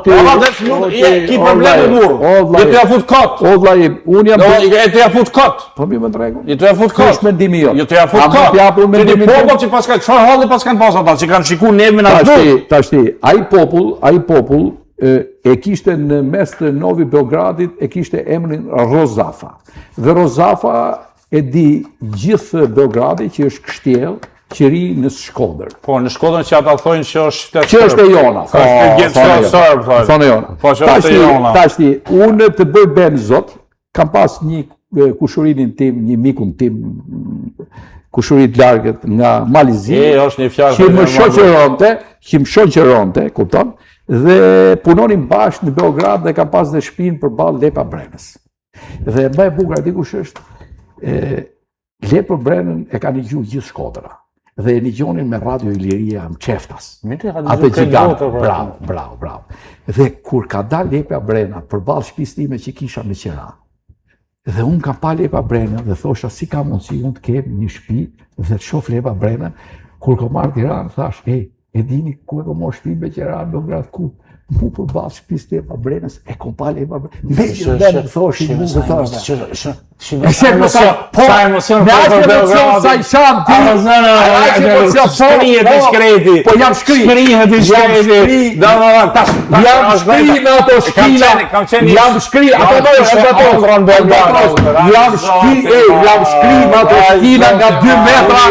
ki probleme murë. Je të ja fut kot. O vlajim, unë jam... Je të ja fut kot. Po mi më të regu. Je të ja fut kot. Kështë mendimi jo. Je të ja fut kot. Që një popull që pas ka qëfar halli pas kanë pas ata, që kanë shiku neve në atë. Tashti, ai popull e kishte në mes të Novi Beogradit, e kishte emrin Rozafa. Dhe Rozafa e di gjithë Beogradi që është kështjel, qiri në Shkodër. Po, në Shkodër që ata thonë që është shtet Që është e jona. Thonë e jona. Po, që është e jona. Tashti, unë të bëj ben zot, kam pas një kushurinin tim, një mikun tim, kushurit largët nga Malizia, që më shoqëronte, kupton, dhe punonim bashkë në Beograd dhe kam pas dhe shpinë për balë Lepa Brenës. Dhe më e bukur aty kush është, Lepa Brenën e ka një gjuhë gjithë Shkodra. Dhe një gjonin me Radio Iliria më qeftas. Atë gjigatë, bravo. Dhe kur ka dalë Lepa Brena për balë shpis time që kisha me qera, dhe unë kam pa Lepa Brenën dhe thosha si ka mundësi unë të kem një shtëpi dhe të shoh Lepa Brenën, kur ko marrë Tiranë, thash, e dini ku e ko marrë shtëpi me qera në Beograd ku? Mu për balë shpis të Lepa Brenës, e kom pa Lepa Brenën, me që dhe në thoshin mu dhe thoshin. Sa emocion sa i shanë ti. Shkrihet i shkreti. Po jam shkri. Shkrihet i shkreti. Jam shkri me ato shkina. Jam shkri. Jam shkri me ato shkina nga 2 metra.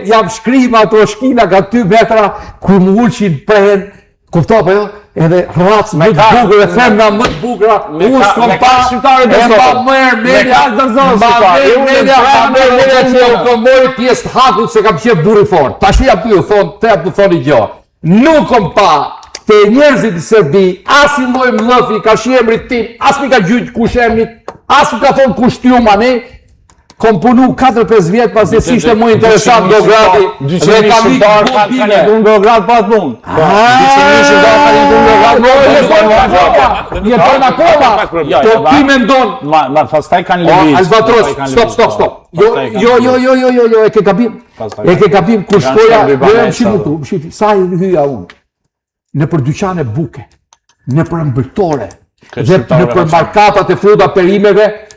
Jam shkri me ato shkina nga 2 metra kur më ullqin prehen. Kupto për jo? Edhe rracë më të bukur e femna më të bukura, unë s'kom pa shqiptare dhe s'kom. E pa mërë media që u kom mori pjesë të hakut se kam qef buri fort. Ta shlia për ju thonë, te apë të thoni gjo. Nuk kom pa të njerëzit i Serbi, as i moj mlëfi, ka shi emrit tim, as mi ka gjyqë kush emrit, as mi ka thonë kush t'ju ma ne, kom punu 4-5 vjetë pas e si ishte mu interesant Beogradi dhe kam i këpime. Beograd pa të mund. Një tonë akoma, po ti me ndonë. Ma pastaj kanë lëviz. Albatros, stop. Jo, e ke gabim, kur shkoja, sa i hyja unë, në për dyqane buke, në për mbërtore, dhe në për markatat e fruta perimeve,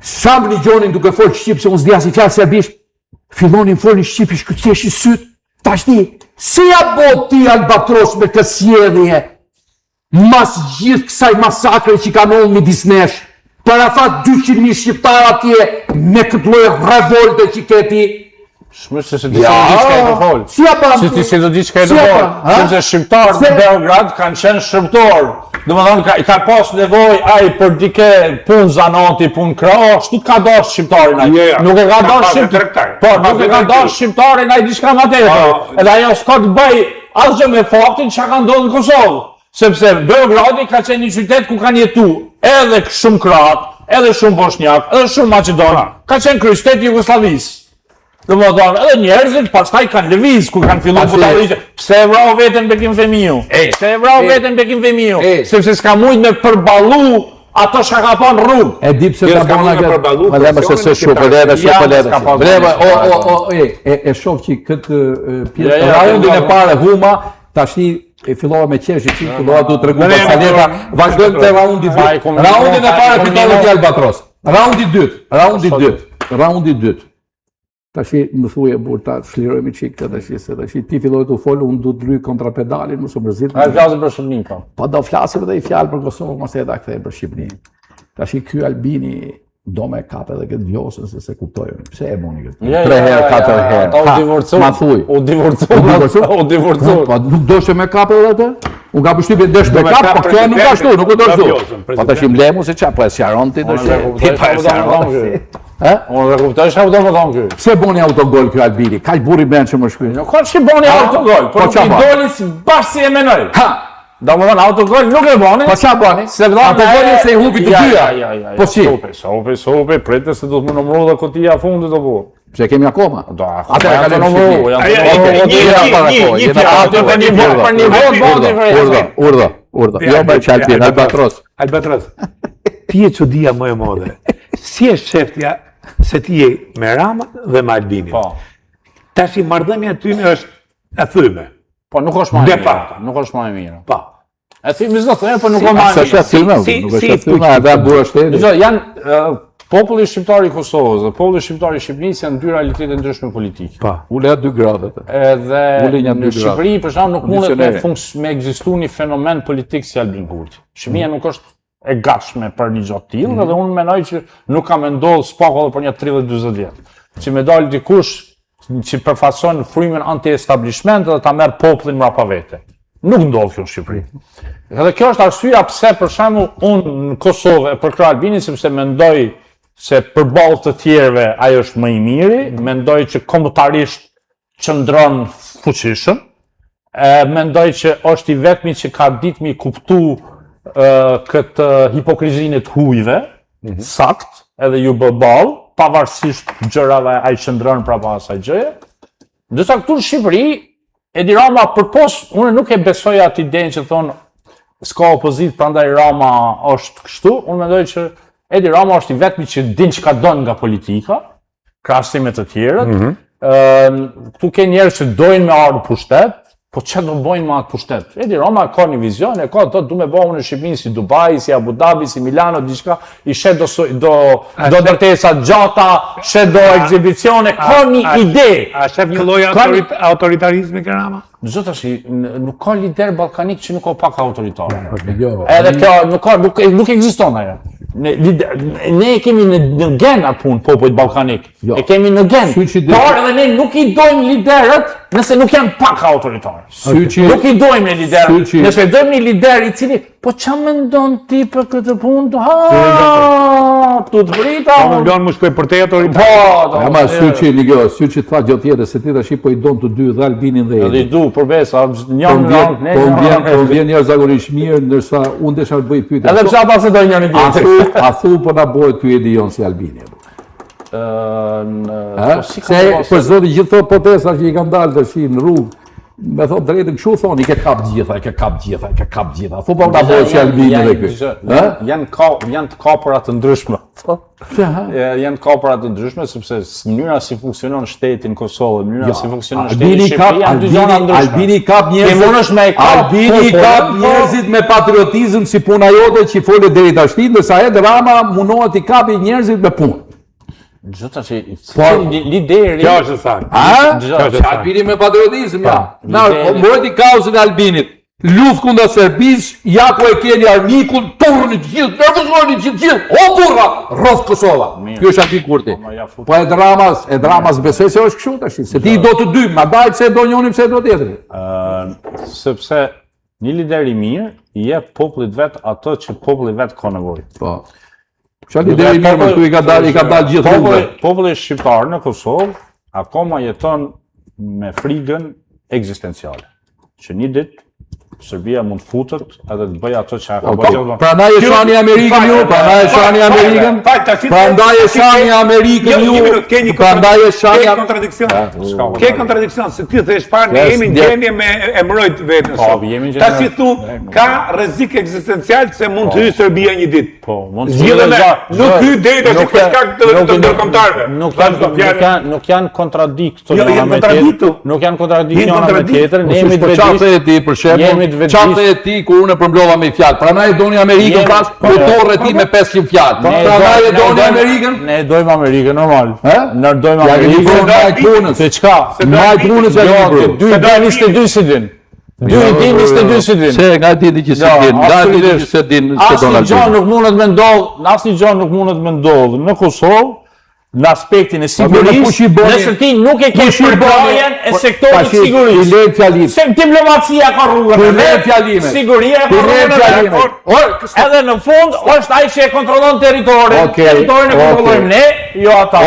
sa më një gjonin duke folë Shqipë, se unë s'dja si fjallë serbisht, fillonin folë Shqipë, shkëtjesh i sytë, tashti, si a bot ti Albatros me këtë sjedhje, mas gjithë kësaj masakre që ka nëllë midis nesh, për afat 200.000 shqiptar atje, me këtë lojë revolte që këti, Shmërë se di që do di qka e të folë. Se ti se do di qka e të folë. Sepse shqiptarë në Beograd kanë qenë shqiptorë. Dhe më thonë, ka pas nevoj aj për dike pun zanati, pun krao, shtu ka dosh shqiptarin aj. Nuk e ka dosh shqiptarin. Po, nuk e ka dosh shqiptarin aj diçka ma tjetër. Edhe ajo s'ka të bëj asgjë me faktin që ka ndodhë në Kosovë. Sepse Beogradi ka qenë një qytet ku kanë jetu edhe shumë Kroat, edhe shumë Bosnjak, edhe shumë Macedon. Ka qenë kryeqyteti i Jugosllavisë. Dhe më thonë, edhe njerëzit pastaj kanë lëviz, kur kanë fillu futbollistë. Pse e vrau veten Bekim Femiu? Sepse s'ka mujt me përballu ato që ka pa në rrugë. E di pse ka bëna këtë. Po lema se se e shoh që këtë pjesë raundin e parë huma, tashni e fillova me qeshi që fillova du të regu pasaleta, vazhdojmë të raundi 2. Raundin e parë fillova të Albatros. Raundi 2. Tashi më thuje burr ta shlirojmë çik këtë tashi ti filloi të folë, unë du të lyj kontrapedalin, mos u mërzit. A flasim për Shqipërinë po. Po do flasim edhe i fjalë për Kosovën, mos e ta kthej për Shqipërinë. Tashi ky Albini do me kapë edhe këtë vjosën se kuptojnë. Pse e boni këtë? 3 herë, 4 herë. U divorcu. Ma thuj. U divorcu. Po nuk doshe me kapë edhe atë? Unë ka përshtypje dësh me kapë, po kjo nuk ashtu, nuk u doshtu. Po tash im lemu se çfarë po e sqaron ti dosh. Unë dhe kuptoj shka do më thonë kjo. Pse boni autogol kjo Albini? Kaq burri ben që më shkruaj. Nuk ka që boni autogol, por nuk i doli si bashkë si e menoj. Do më thonë autogol nuk e boni. Po qa boni? Autogoli se i hupi të dyja. Po si? Sopi, prete se do të më nëmru dhe kotia fundit të bu. Pse kemi akoma? Ate e ka të nëmru. Urdhë. Jo me që Albin, Albatros. Ti e çudia më e madhe. Si e sheftja se ti je me Rama dhe me Albinin. Tash i marrëdhënia tyne është e thyme. Po nuk është më e mirë. Nuk është më e mirë. Po. E thyme zdo thënë, po nuk është më e mirë. Nuk është thyme, edhe burë shteti. Janë populli shqiptar i Kosovës dhe populli shqiptar i Shqipërisë janë 2 realitete ndryshme politike. Po. Ule 2 gradë. Edhe në Shqipëri për shkak nuk mundet me ekzistu një fenomen politik si Albin Kurti. Shqipëria nuk është e gatshme për një gjatë tillë, dhe unë mendoj që nuk ka me ndodhë s'pako dhe për një 30-40 vjetë. që me dalë dikush që përfaqëson frymën anti-establishment dhe ta merr popullin mbrapa vete. Nuk ndodh kjo në Shqipëri. Edhe kjo është arsyeja pse për shembull unë në Kosovë e përkrah Albinin sepse mendoj se përballë të tjerëve ai është më i miri, mendoj që kombëtarisht qëndron fuqishëm, mendoj që është i vetmi që ka ditë mi kuptu këtë hipokrizinë të hujve, sakt, edhe ju bë ballë, pavarësisht gjërave ai qëndron prapa asaj gjëje. Ndërsa këtu në Shqipëri, Edi Rama përpos, unë nuk e besoj atë idenë që thonë s'ka opozit, prandaj Rama është kështu, unë mendoj që Edi Rama është i vetmi që din çka don nga politika, krahasim me të tjerët. Këtu ke njerëz që dojnë me ardhur pushtet, po çfarë do bëjnë me atë pushtet? Edi Rama ka një vizion, e ka do me bëu në Shqipërinë si Dubai, si Abu Dhabi, si Milano, diçka, i shet do ndërtesa gjata, shet do ekzibicione, ka një ide. A shef një lloj autoritarizmi ke Rama? Zot tash nuk ka lider ballkanik që nuk ka pak autoritar. Jo. Edhe kjo nuk ekziston ajo. Ne e kemi në gen atë punë popujt ballkanik. E kemi në gen. Por edhe ne nuk i dojmë liderët nëse nuk janë pak autoritar. Nuk i dojmë ne liderët. Nëse dojmë një lider i cili po ç'a mendon ti për këtë punë? Tu të brita. Po mendon më shkoj për te autoritar. Po, ama syçi tha gjë tjetër se ti tash po i don të dy dhe Albinin dhe Edin. Edhe i du përvesa, po vjen njerëz zakonisht mirë, ndërsa unë desha të bëj pyetje. Edhe pse ata se do njëri tjetrin. A thu po na bëhet ky Edi Jon si Albini? Se për zotin gjithë protesta që i kanë dalë tash në rrugë, me thot drejtën kështu thonë, i ke kap gjitha. Thu po na bëhet si Albini edhe ky. Janë të kapura të ndryshme. Janë kapura të ndryshme sepse mënyra si funksionon shteti në Kosovë, mënyra si funksionon shteti në Shqipëri janë dy gjëra ndryshme. Albini kap njerëzit me patriotizëm si puna jote që fole deri tash, ndërsa Edi Rama mundohet i kapi njerëzit me punë. Gjëta që lideri... Kjo është saktë. Albini me patriotizëm, ja. Mbrojti kauzën e Albinit. Luftë kundër Serbisë, ja ku e keni armikun, turni të gjithë, nervozoni të gjithë. O burra, rroth Kosova. Kjo është Albin Kurti. Po e dramas besoj se është kështu tash. Se ti do të dy, ma dal pse do njëri pse do tjetri. Sepse një lider i mirë i jep popullit vet ato që populli vet ka nevojë. Po. Çfarë lideri mirë me këtu i ka dalë gjithë rrugëve. Populli shqiptar në Kosovë akoma jeton me frigën ekzistenciale. Që një ditë Serbia mund të futet edhe të bëjë ato që ka bëjë. Prandaj e shani Amerikën ju, prandaj e shani Amerikën. Prandaj e shani Amerikën ju. Prandaj e shani kontradiksion. Ke kontradiksion se ti thësh parë ne jemi në gjendje me e mbrojt veten sot. Tash thu ka rrezik ekzistencial se mund të hyjë Serbia një ditë. Po, mund të hyjë. Nuk hyj deri tash për shkak të ndërkombëtarëve. Nuk janë kontradiktorë me tjetër. Nuk janë kontradikcione me tjetër. Ne jemi të veçantë për shembull. Qatë e ti kur unë e përmblova me fjalë. Prandaj e doni Amerikën tash, po torre ti me 500 fjalë. Prandaj e doni Amerikën? Ne dojmë Amerikën normal. Ne dojmë Amerikën. Majt punës. Se çka? Majt punës e libër. 2 si din. 22 si din. Se nga ti di që se din. Nga ti di që se din se Donald Trump. Asnjë gjë nuk mundet me ndodh, asnjë gjë nuk mundet me ndodh në Kosovë. Në aspektin e sigurisë, nëse ti nuk e ke shpërndarjen e sektorit sigurisë. Se diplomacia ka rrugën e vet, siguria ka rrugën e vet. Edhe në fund është ai që e kontrollon territorin. Territorin e kontrollojmë ne, jo ata.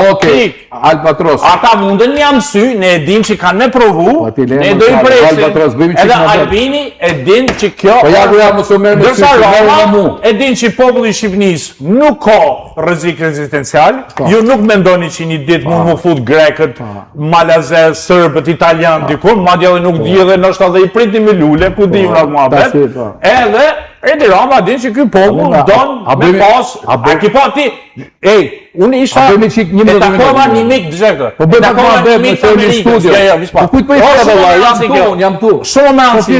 Albatros. Ata mundën me amsy, ne e dim që kanë me provu, ne do i presim. Edhe Albini e din që kjo. Po ja mos u merr me Roma, e din që populli i Shqipërisë nuk ka rrezik ekzistencial, ju nuk mendoni që një ditë mund më fut grekët, malazes, serbët, italian dikur, madje edhe nuk di edhe ndoshta dhe i pritni me lule, ku di unë muhabet. Edhe Edi Rama din që ky popull don me pas, a ki pa ti, unë isha e takova një mik dëgjoj. Po bëj takova një mik në studio. Po kujt po i thua jam tu. Shumë më ansi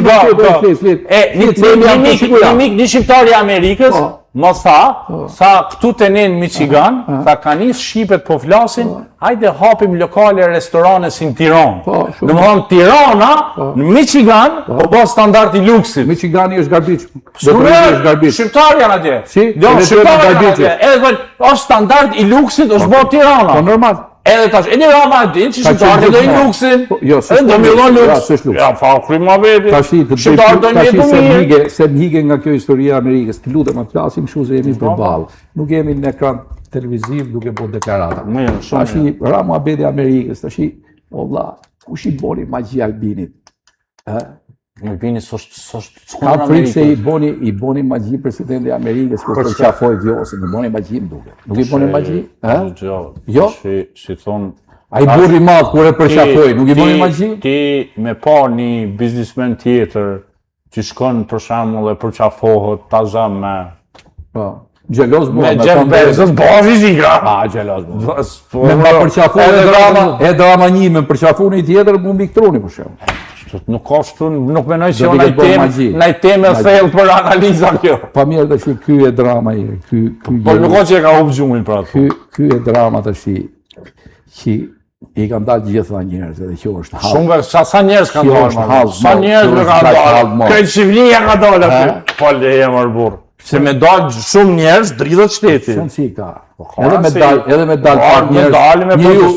një mik një shqiptar i Amerikës. Më sa këtu të ne në Michigan, tha ka njës Shqipet po flasin, hajde hapim lokale restorane si në Tiranë. Në më thonë Tirana, në Michigan, po bo standart i luksit. Michigani është garbich. Shqiptar janë atje. Si? Shqiptar janë atje. Edhe thonë, është standart i luksit, është bo Tirana. Po normal. Edhe tash, Edi Rama e din që shqiptarët do i luksin. Jo, Edhe do millon luks. Ja, fa krima veti. Shqiptarët do i jetu mirë. Se m'hige nga kjo historia e Amerikës, të lutem, të flasim kështu se jemi përballë. Nuk jemi në ekran televiziv duke bërë deklarata. Tashi Rama Abedi Amerikës, tashi, o vlla, kush i boni magji Albinit? Albini s'është Ka frikë se i boni magji presidenti i Amerikës kur përqafoi Vjosin, i boni magji më duket. Nuk i boni magji? Jo? Si thon, Ai burri i madh kur e përqafoi, nuk i boni magji? Ti me pa një biznismen tjetër që shkon për shembull e përqafohet taza me Gjeloz me Jeff Bezos, bazi zikra. Gjeloz. Me ma përqafu e drama një, me përqafu një tjetër, mu miktroni për shemë. Nuk ka shtu, nuk menoj që në temë e thellë për analiza kjo. Pa mirë të shi, ky e drama i, por nuk ka që e ka hupë gjumin për atë. Ky e drama të shi, që i kanë dalë gjitha njerëz, edhe që është halë. Shumë, sa njerëz kanë dalë, sa njerëz me kanë dalë, këtë Shqipëria ka dalë aty. Po leje mërë burë. Se me dalë shumë njerëz, dridhët shteti. Shumë si ka. Edhe me dalë pak njerëz,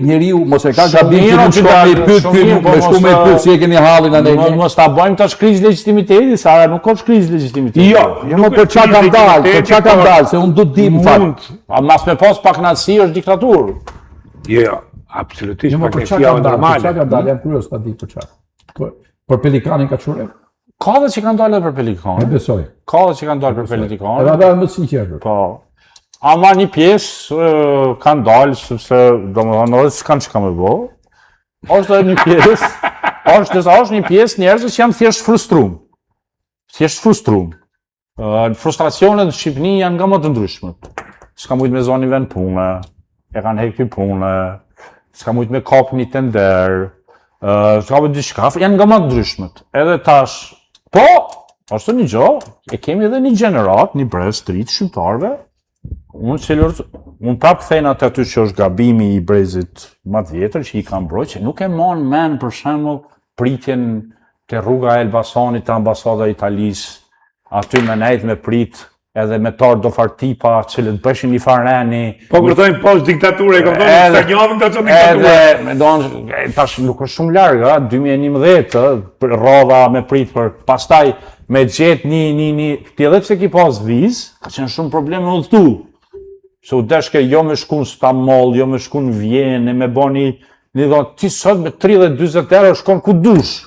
njeriu mos e ka gabim që nuk shko me i pyt si e keni hallin anë e mos ta bëjmë tash krizë legitimiteti, sa nuk ka krizë legitimiteti. Jo, për çka kanë dalë, se unë du të di më fakt. A mas me pas pak natësi është diktaturë. Jo, absolutisht pak natësi është normale. Për çka kanë dalë, jam kurios ta di për çka. Për pelikanin ka çurë. Ka dhe që kanë dalë për pelikanin. E besoj. Ka dhe që kanë dalë për pelikanin. Edhe ata më të sinqertë. Po. Ama një pjesë kanë dalë, sepse domethënë edhe s'kanë çka më bë. Është edhe një pjesë, është një pjesë njerëz që janë thjesht frustruar. Thjesht frustruar. Frustracionet në Shqipëri janë nga më të ndryshmet. S'ka mujt me zoni vend pune, e kanë heqë pune, s'ka mujt me kap një tender, s'ka mujt diçka, janë nga më të ndryshmet. Edhe tash, po, është një gjë, e kemi edhe një gjenerat, një brez të ri të shqiptarëve. Unë prapë kthejnë aty që është gabimi i brezit më të vjetër që i kanë mbrojtë, që nuk e mon men për shembull pritjen te rruga e Elbasanit te ambasada e Italisë, aty me nejt me prit edhe me tar do fartipa që bëshin një fareni. Po kërtojnë poshtë diktaturë, e këmëtojnë të njavën të që diktaturë. Edhe, me donë, tash nuk është shumë largë, 2011, rrodha me prit për pastaj me gjetë një, ti edhe pse ki pas vizë, ka qenë shumë probleme udhëtu. Se u deshke jo me shku në Stamol, jo me shku në Vjenë, me bo një ti sot me 30-40 euro shkon ku dush.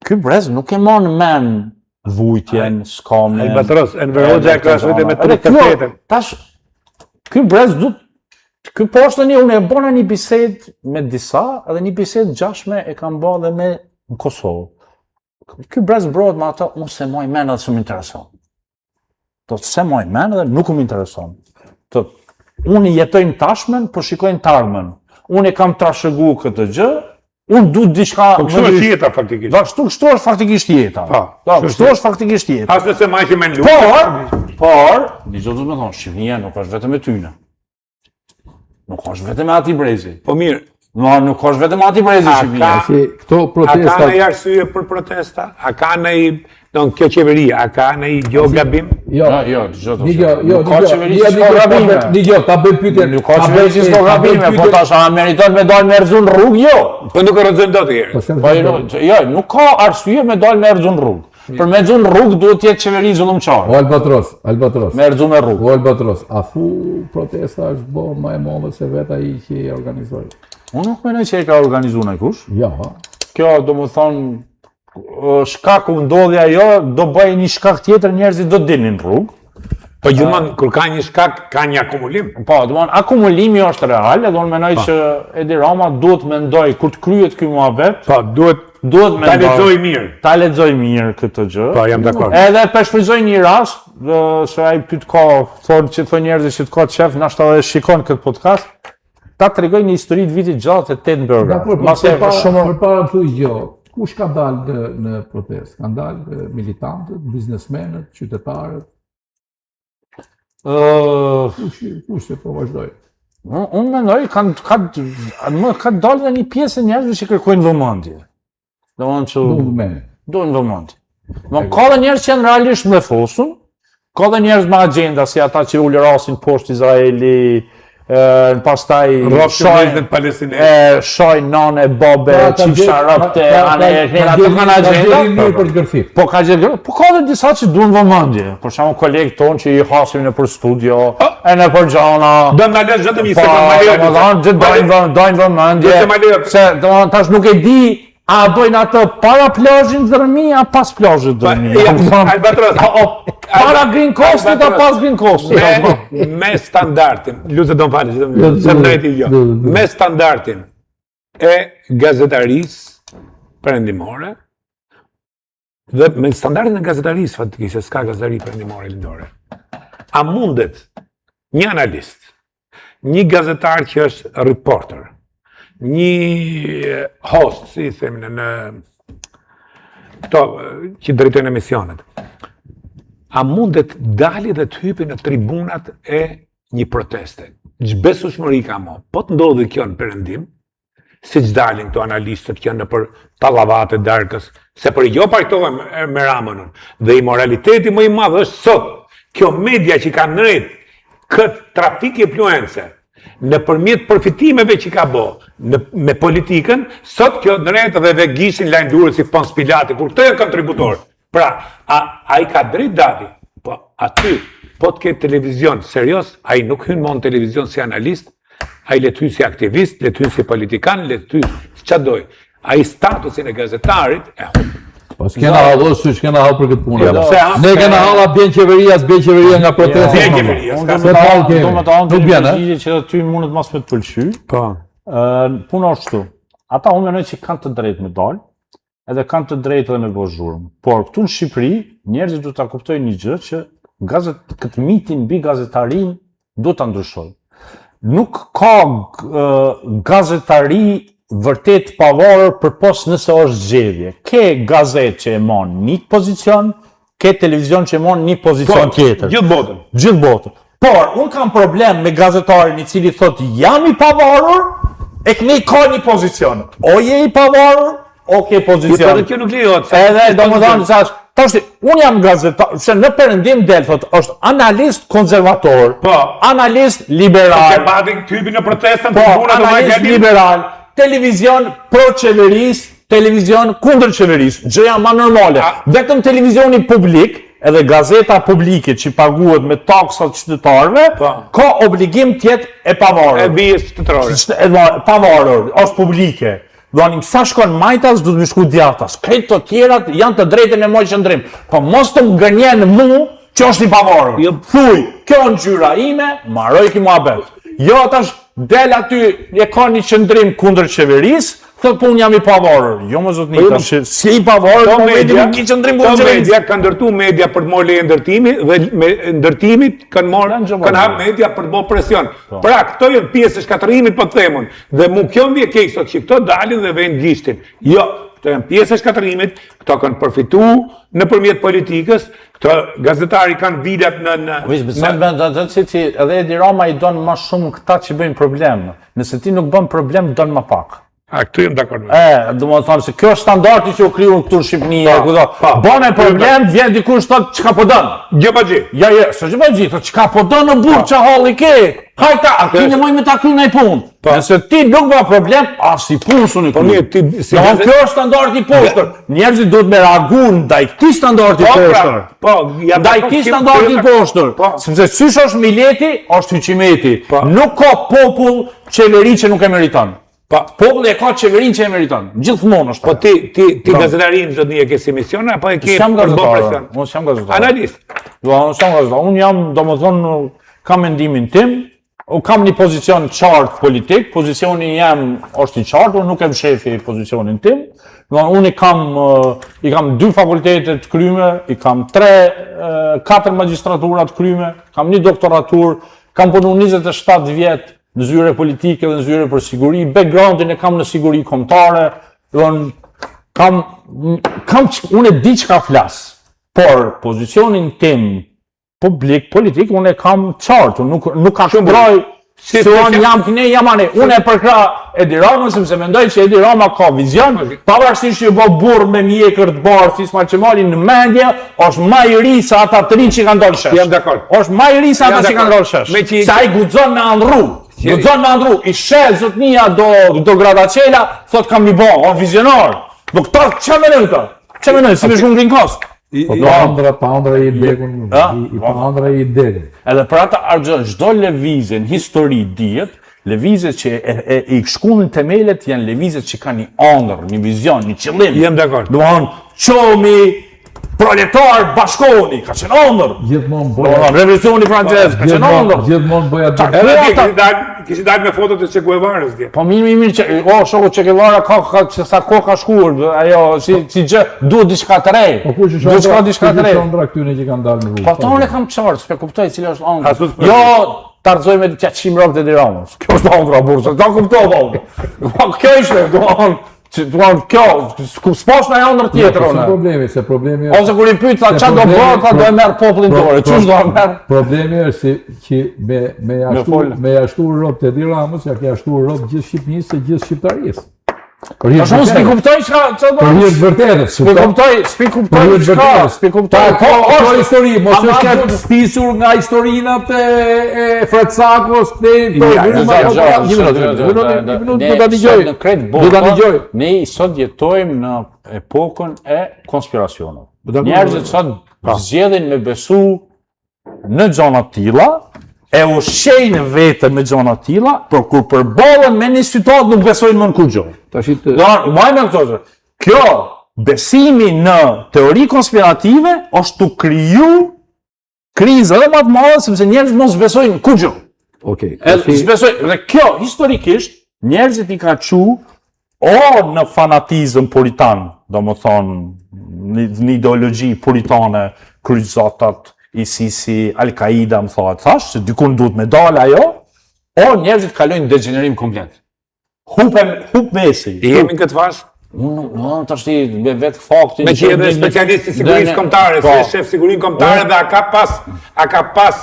Ky brez nuk e mon men vujtjen, s'ka me... Albatros, Enver ka shvete me 3 Tash, ky brez du... Ky poshtë unë e bona një bised me disa, edhe një bised gjashme e kam bo dhe me në Kosovë. Ky brez brohet me ata, unë se moj men edhe së më intereson. Se moj men edhe nuk më intereson. Unë i jetojnë tashmen, për shikojnë tarmen. Unë e kam trashëgu këtë gjë, unë du diçka... Po kështu është jeta faktikisht. Kështu është faktikisht jeta. Kështu është faktikisht jeta. As nëse ma që me në lutë. Por, një gjë du të me thonë, Shqipëria nuk është vetëm e tyne. Nuk është vetëm e ati brezi. Po mirë. Nuk është vetëm ati brezi Shqipëria. Këto protesta... A ka në i arsye për protesta? A ka në i... kjo qeveria, a ka në i gjo gabim? Jo, nuk ka qeveri që s'ko gabime. Ta bëjmë pyetje. Nuk ka qeveri që s'ko gabime, po tash a meriton me dalë me rëzun rrugë, jo. Po nuk e rëzun do të herë. Jo, nuk ka arsye me dalë me rëzun rrugë. Për me rëzun rrugë duhet jetë qeveri zullumqare. O Albatros. Me rëzun me rrugë. O Albatros, a thu protesta është bo më e modhe se vetë ai që i organizoi? Unë nuk menoj që e ka organizu në kush. Jo. Kjo do më thonë, shkaku ndodhja jo, do bëj një shkak tjetër, njerëzit do dilnin rrugë. Po gjithmonë, kur ka një shkak, ka një akumulim. Po, domethënë akumulimi është real, edhe unë menoj që Edi Rama duhet mendoj kur të kryhet ky muhabet. Po, duhet mendoj. Ta lexoj mirë. Ta lexoj mirë këtë gjë. Po, jam dakord. Edhe për shfrytëzoj një rast, se ai pyet ka, thonë njerëzit që të ka shef, nashta edhe shikon këtë podcast. Ta tregoj një histori të vitit gjatë të Tettenberga. Përpara më thuaj gjë. Kush ka dalë në protestë? Kanë dalë militantët, biznesmenët, qytetarët? Kush se po vazhdoj? Unë mendoj, ka dalë dhe një pjesë e njerëzve që kërkojnë vëmendje. Duhen vëmendje. Ka dhe njerëz që janë realisht mlefosun, ka dhe njerëz me agenda si ata që ulë rasin poshtë Izraeli, pastaj shoj nane, bobe, qifsha rëpte, po ka gjë, po ka dhe disa që duhen vëmendje. Për shembull kolegë tonë që i hasim në për studio, e në për gjana. Do në lësh vetëm i sekond dojnë vëmendje, se tash nuk e di, a dojnë atë para plazhin dërmi, a pas plazhit dërmi? Para Green Coast-it, a pas Green Coast-it? Me standartin, Luze do më falë, me standartin e gazetarisë perëndimore, dhe me standartin e gazetarisë fatikisht, s'ka gazetari perëndimore lindore. A mundet një analist, një gazetar që është reporter, një host, si themin, në këto që drejtojnë emisionet, a mundet dali dhe të hypi në tribunat e një proteste? Besueshmëri ka mo. Po të ndodhi kjo në perëndim, si që dalin këto analistët që në për tallavate darkës, se për jo pajtohem me Ramënën, dhe i moraliteti më i madhë është sot, kjo media që ka nërrit këtë trafik influence, në përmjet përfitimeve që ka bo me politikën, sot kjo nërrit dhe dhe gjisin lajndurës si Pons Pilati, kur të e kontributor. Pra, a i ka drejt dali, po aty, po të ketë televizion serios, a i nuk hynë mon televizion si analist, a i letë hynë si aktivist, letë hynë si politikan, letë hynë si qa doj. A i statusin e gazetarit, Po s'kena halë, s'kena halë për këtë punë. Ne kena halë bjen qeveria nga protesta. Bjen qeveria. Do me të anë të një që ty mundet mas me të pëlqy. Puna është tu. Ata unë menoj që kanë të drejtë me dalë, edhe kanë të drejtë edhe me bo zhurmë. Por këtu në Shqipëri, njerëzit du të kuptojnë një gjë që këtë mitin mbi gazetarin du të ndryshojnë. Nuk ka gazetari vërtet pavarur përpos nëse është zgjedhje. Ke gazetë që e mon një pozicion, ke televizion që e mon një pozicion tjetër. Gjithë botën. Por, unë kam problem me gazetarin i cili thot jam i pavarur, e këni ka një pozicion. O je i pavarur, o ke pozicion. Edhe kjo nuk lejohet. Edhe, do më thonë, thashti, unë jam gazetar, se në perëndim del, thot, është analist konservator, analist liberal, analist liberal, televizion pro-qeveris, televizion kundër qeveris, gjëja ma normale. Vetëm televizioni publik, edhe gazeta publike që paguhet me taksat qytetarëve, ka obligim tjetë e pavarur. E bijës qytetarëve. Pavarur, është publike. Donim, sa shkon majtas, du të më shku djatas. Këtë të tjerat janë të drejtën e moj qëndrim. Po mos të më gënjen mu që është i pavarur. Thuj, kjo në gjyra ime, maroj ki mua bet. Jo, atash, del aty, e ka një qëndrim kundër qeveris, thot po unë jam i pavarur. Jo më zotë një, tash, si i pavarur, po me një qëndrim kundër qeveris. Media kanë ndërtu media për të morë leje ndërtimi, dhe me ndërtimit kanë hapë media për të bërë presion. Pra, këto jënë pjesë e shkatërimit për të themun, dhe mu kjo më vje kejtë sot që këto dalin dhe vend gjishtin. Jo, këto janë pjesë e shkatërimit, këto kanë përfitu në përmjet politikës, këto gazetari kanë vidat në... Edhe Edi Rama i donë ma shumë këta që bëjnë problem. Nëse ti nuk bën problem, donë ma pak. A, këtu jem dakord. Do më thonë se kjo është standardi që u kriju në këtu në Shqipëni. Bën e problem, vjen dikush thot çka po don. Gjëbagji. Ja, s'është gjëbagji, thot çka po don në burr ça halli ke. Hajta, a ti nemoj me ta kryej ndaj punë. Nëse ti nuk bën problem, si punësun e mirë, ti si kjo është standardi i poshtër. Njerëzit duhet me reagu ndaj këtij standardi i poshtër. Ndaj këtij standardi i poshtër. Sepse sysh është mileti, është hyqimeti. Nuk ka popull qeveri që nuk e meriton. Populli e ka qeverin që e meriton. Gjithmonë është. Po ti gazetarin çdo ditë ke si mision apo e ke për bërë presion? Unë jam gazetar. Analist. Unë jam, domethënë, kam mendimin tim, kam një pozicion qartë politik, pozicioni jam është i qartë, unë nuk kem shefi pozicionin tim. Unë i kam 2 fakultetet kryme, i kam 4 magistraturat kryme, kam një doktoratur, kam punu 27 vjetë në zyre politike dhe në zyre për siguri, backgroundin e kam në siguri kombëtare, unë e di që ka flas, por pozicionin tim publik, politik, unë e kam qartë, nuk ka shëmbroj, se unë jam këne jamane, unë e përkra Edi Ramën, sepse mendoj që Edi Rama ka vizion, pavarësisht që bo burr me mjekër të barë, si s'ma që malin në mendje, është ma i ri sa ata 3 që kanë dollë shesh. Jam dakord. është ma i ri sa ata që kanë dollë shesh. Sa i guxon me anëru. Do të thonë me andru, i shel zotnia do Gradacela, thot kam një bon, o vizionar. Do këta, që menojnë këta? Që menojnë, si me shku ngrin kost? Pa ëndra i degun, pa ëndra i degun. Edhe për ata argjën, çdo lëvizje në histori dihet, lëvizjet që i shkullin themelet janë lëvizjet që kanë një ëndër, një vizion, një qëllim. Jem dakord. Do të thonë, qomi proletar bashkoni, ka qenë ëndër. Gjithmonë Do të thonë, revolucioni francez, ka qenë ëndër. Gjithmonë bëja Edhe kishë dalë me fotot e Che Guevarës dje. Po mirë që, shoku Che Guevara sa kohë ka shkuar, ajo, si gjë, duhet diçka të re. Po kush është diçka të re? Ëndra këtyre që kanë dalë në rrugë. Po ta unë kam qartë, s'pe kuptoj cila është ëndra. Jo, ta rëzoj me 100 rrogë të Tiranës. Kjo është ëndra bursa, ta kuptova unë. Kjo ishte, kjo, s'posh në ëndër tjetër unë. Se problemi Ose kur i pyet, tha çfarë do bëj, tha do e merr popullin dorë. Çush do e merr? Problemi është që me jashtu rob të Edi Ramës, ja ke jashtu rob gjithë Shqipënisë e gjithë shqiptarisë. Po shumë s'pi kuptoj çfarë do. Për hir të vërtetës. S'pi kuptoj çfarë, s'pi kuptoj. Po është histori, mos është të stisur nga historinat e Fratsakos, Ne sot jetojmë në epokën e konspiracioneve. Njerëzit sot zgjedhin me besu në gjona tilla, e ushqejnë vetën me gjona tilla, por kur përballen me një situatë nuk besojnë më në kurrë. Kjo besimi në teori konspirative është të kriju krizë edhe më të madhe sepse njerëzit mos besojnë në kurrë. Okej. Dhe kjo historikisht njerëzit i ka çu o në fanatizëm puritan, domethënë një ideologji puritane, kryqëzatat, ISIS, Al-Qaida, më thash, se dykun duhet me dalë ajo, o njerëzit kalojnë degenerim komplet. Hup mesi. I jemi në këtë fashë? Unë të ashti me vetë faktin... Me që edhe specialist i sigurisë kombëtare, se shef sigurinë kombëtare dhe a ka pas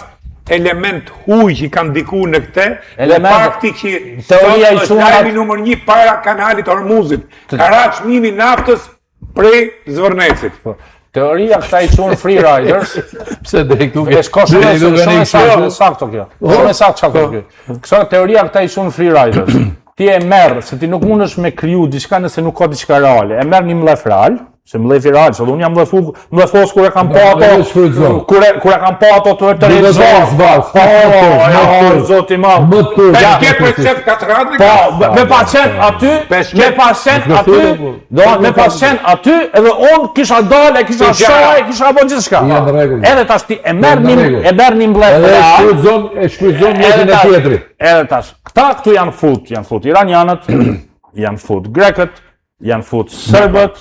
element huj që kanë diku në këte, dhe fakti që sot është lajmi numër 1 para kanalit Hormuzit, ka ra çmimi naftës prej Zvërnecit. Teoria këta i qunë free riders. Pse dhe këtu ke shumë sakto kjo. Shumë sakto kjo. Kësa teoria këta i qunë free riders. Ti e merë, se ti nuk mundesh me kriju diçka nëse nuk ka diçka reale. E merë një mlef real, se mlefi real, se unë jam mlefos kur e kam pa ato, kur e kam pa ato të zoti ma. Ke përqet 4 radhë? Po, me pacient aty, edhe unë kisha dale, kisha shaj, kisha bon gjithë shka. Edhe tash ti e merë një mlef real. E shfrytëzon mjetin e tjetri. Edhe tash, këta këtu janë fut iranjanët, janë fut grekët, janë fut sërbët,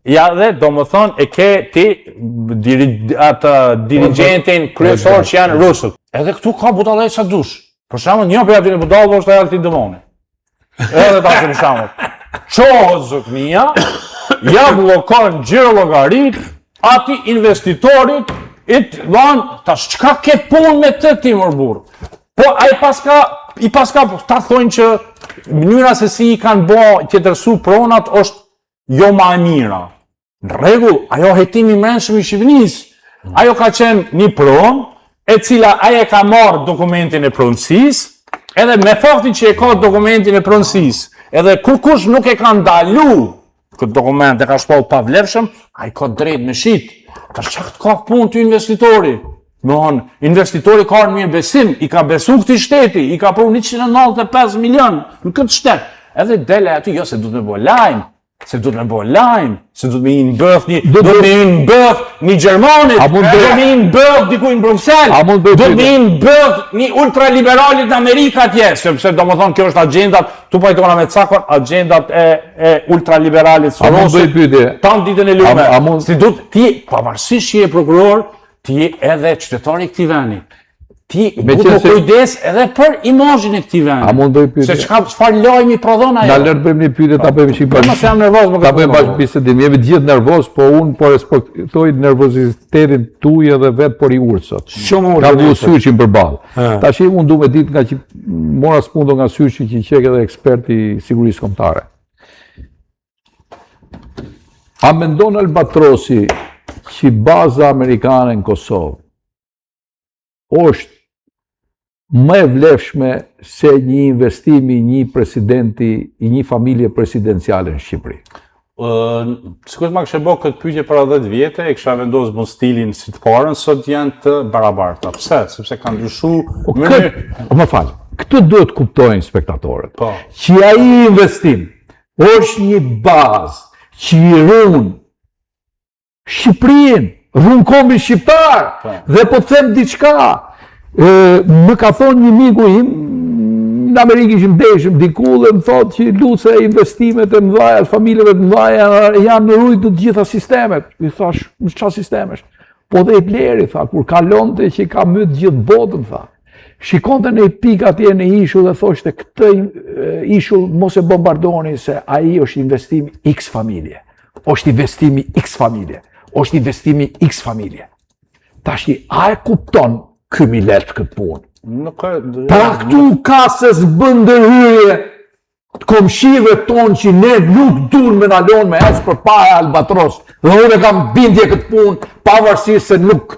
ja dhe do më thonë e ke ti dirigentin kryesor që janë rusët. Edhe këtu ka budallaj sa dush. Për shembull, një për aty në budallë është Altin Dëmoni. Edhe tash për shembull. Çohet zotnia, ja bllokon gjiro llogarit, ati investitorit, tash çka ke punë me të ti mor burr. Po ai paska ta thonë që mënyra se si i kanë bë qetërsu pronat është jo ma e mira. Në rregull, ajo hetimi i mbrëmshëm i Shqipërisë. Ajo ka qenë një pronë, e cila ajo ka marrë dokumentin e pronësisë, edhe me faktin që e ka dokumentin e pronësisë, edhe kush nuk e ka ndalu këtë dokument e ka shpall pa vlefshëm, ai ka drejt me shit. Tash çka ka punë ty investitori? Investitori ka në mirë besim, i ka besu këtij shteti, i ka pru 195 milion në këtë shtet. Edhe dele aty, jo se duhet me bo lajm, se duhet me bo lajm, se duhet me i mbëth një Gjermanit, duhet me i mbëth dikuj në Bruxelles, duhet me i mbëth një ultraliberalit në Amerika atje, sepse do më thonë kjo është agendat, tu pajtona me cakon, agendat e ultraliberalit Sorosit, tanë ditën e lume. Ti, pavarësisht që je prokuror, ti edhe qytetari këtij vendi. Ti duhet të kujdes edhe për imazhin e këtij vendi. A mund bëj pyetje? Se çfarë lajmi prodhon ajo? Na lër bëjmë një pyetje ta bëjmë shik bashkë. Mos jam nervoz më ta bëjmë bashkë bisedim. Jemi të gjithë nervoz, po unë po respektoj nervozitetin tuaj edhe vet por i urt sot. Ka vu syçin përballë. Tash unë duhet të ditë nga që mora spundo nga syçi që qek edhe eksperti i sigurisë kombëtare. A mendon Albatrosi që baza amerikane në Kosovë është më e vlefshme se një investimi i një presidenti, i një familje presidenciale në Shqipëri? Sikur ma kështë e bo këtë pyetje para 10 vjetë, e kësha vendosë bon stilin si të parën, sot janë të barabarta. Pse? Sepse kanë ndryshu... Më falë, këtë duhet kuptojnë spektatorët. Po. Që ai investim është një bazë që i runë Shqipërinë, runë kombin shqiptar, dhe po të them diçka. Më ka thonë një miku im, në Amerikë ishim deshëm diku dhe më thotë që luce investimet e mëdhaja, familjeve të mëdhaja janë në rujt të gjitha sistemet. I thash, në qa sistemesh? Po dhe i pleri, tha, kur kalonte që i ka mytë gjithë botën, tha. Shikonte në i pik atje në ishull dhe thoshte, këtë ishull mos e bombardoni se ai është investimi X familje. është investimi X familje. është investimi X familje. Tashi, a e kupton këmi letë këtë punë? Pra këtu ka se zbën ndërhyje të komshive tonë që ne nuk dun me nalon me esë për para Albatros. Dhe unë e kam bindje këtë punë, pavarësisht se nuk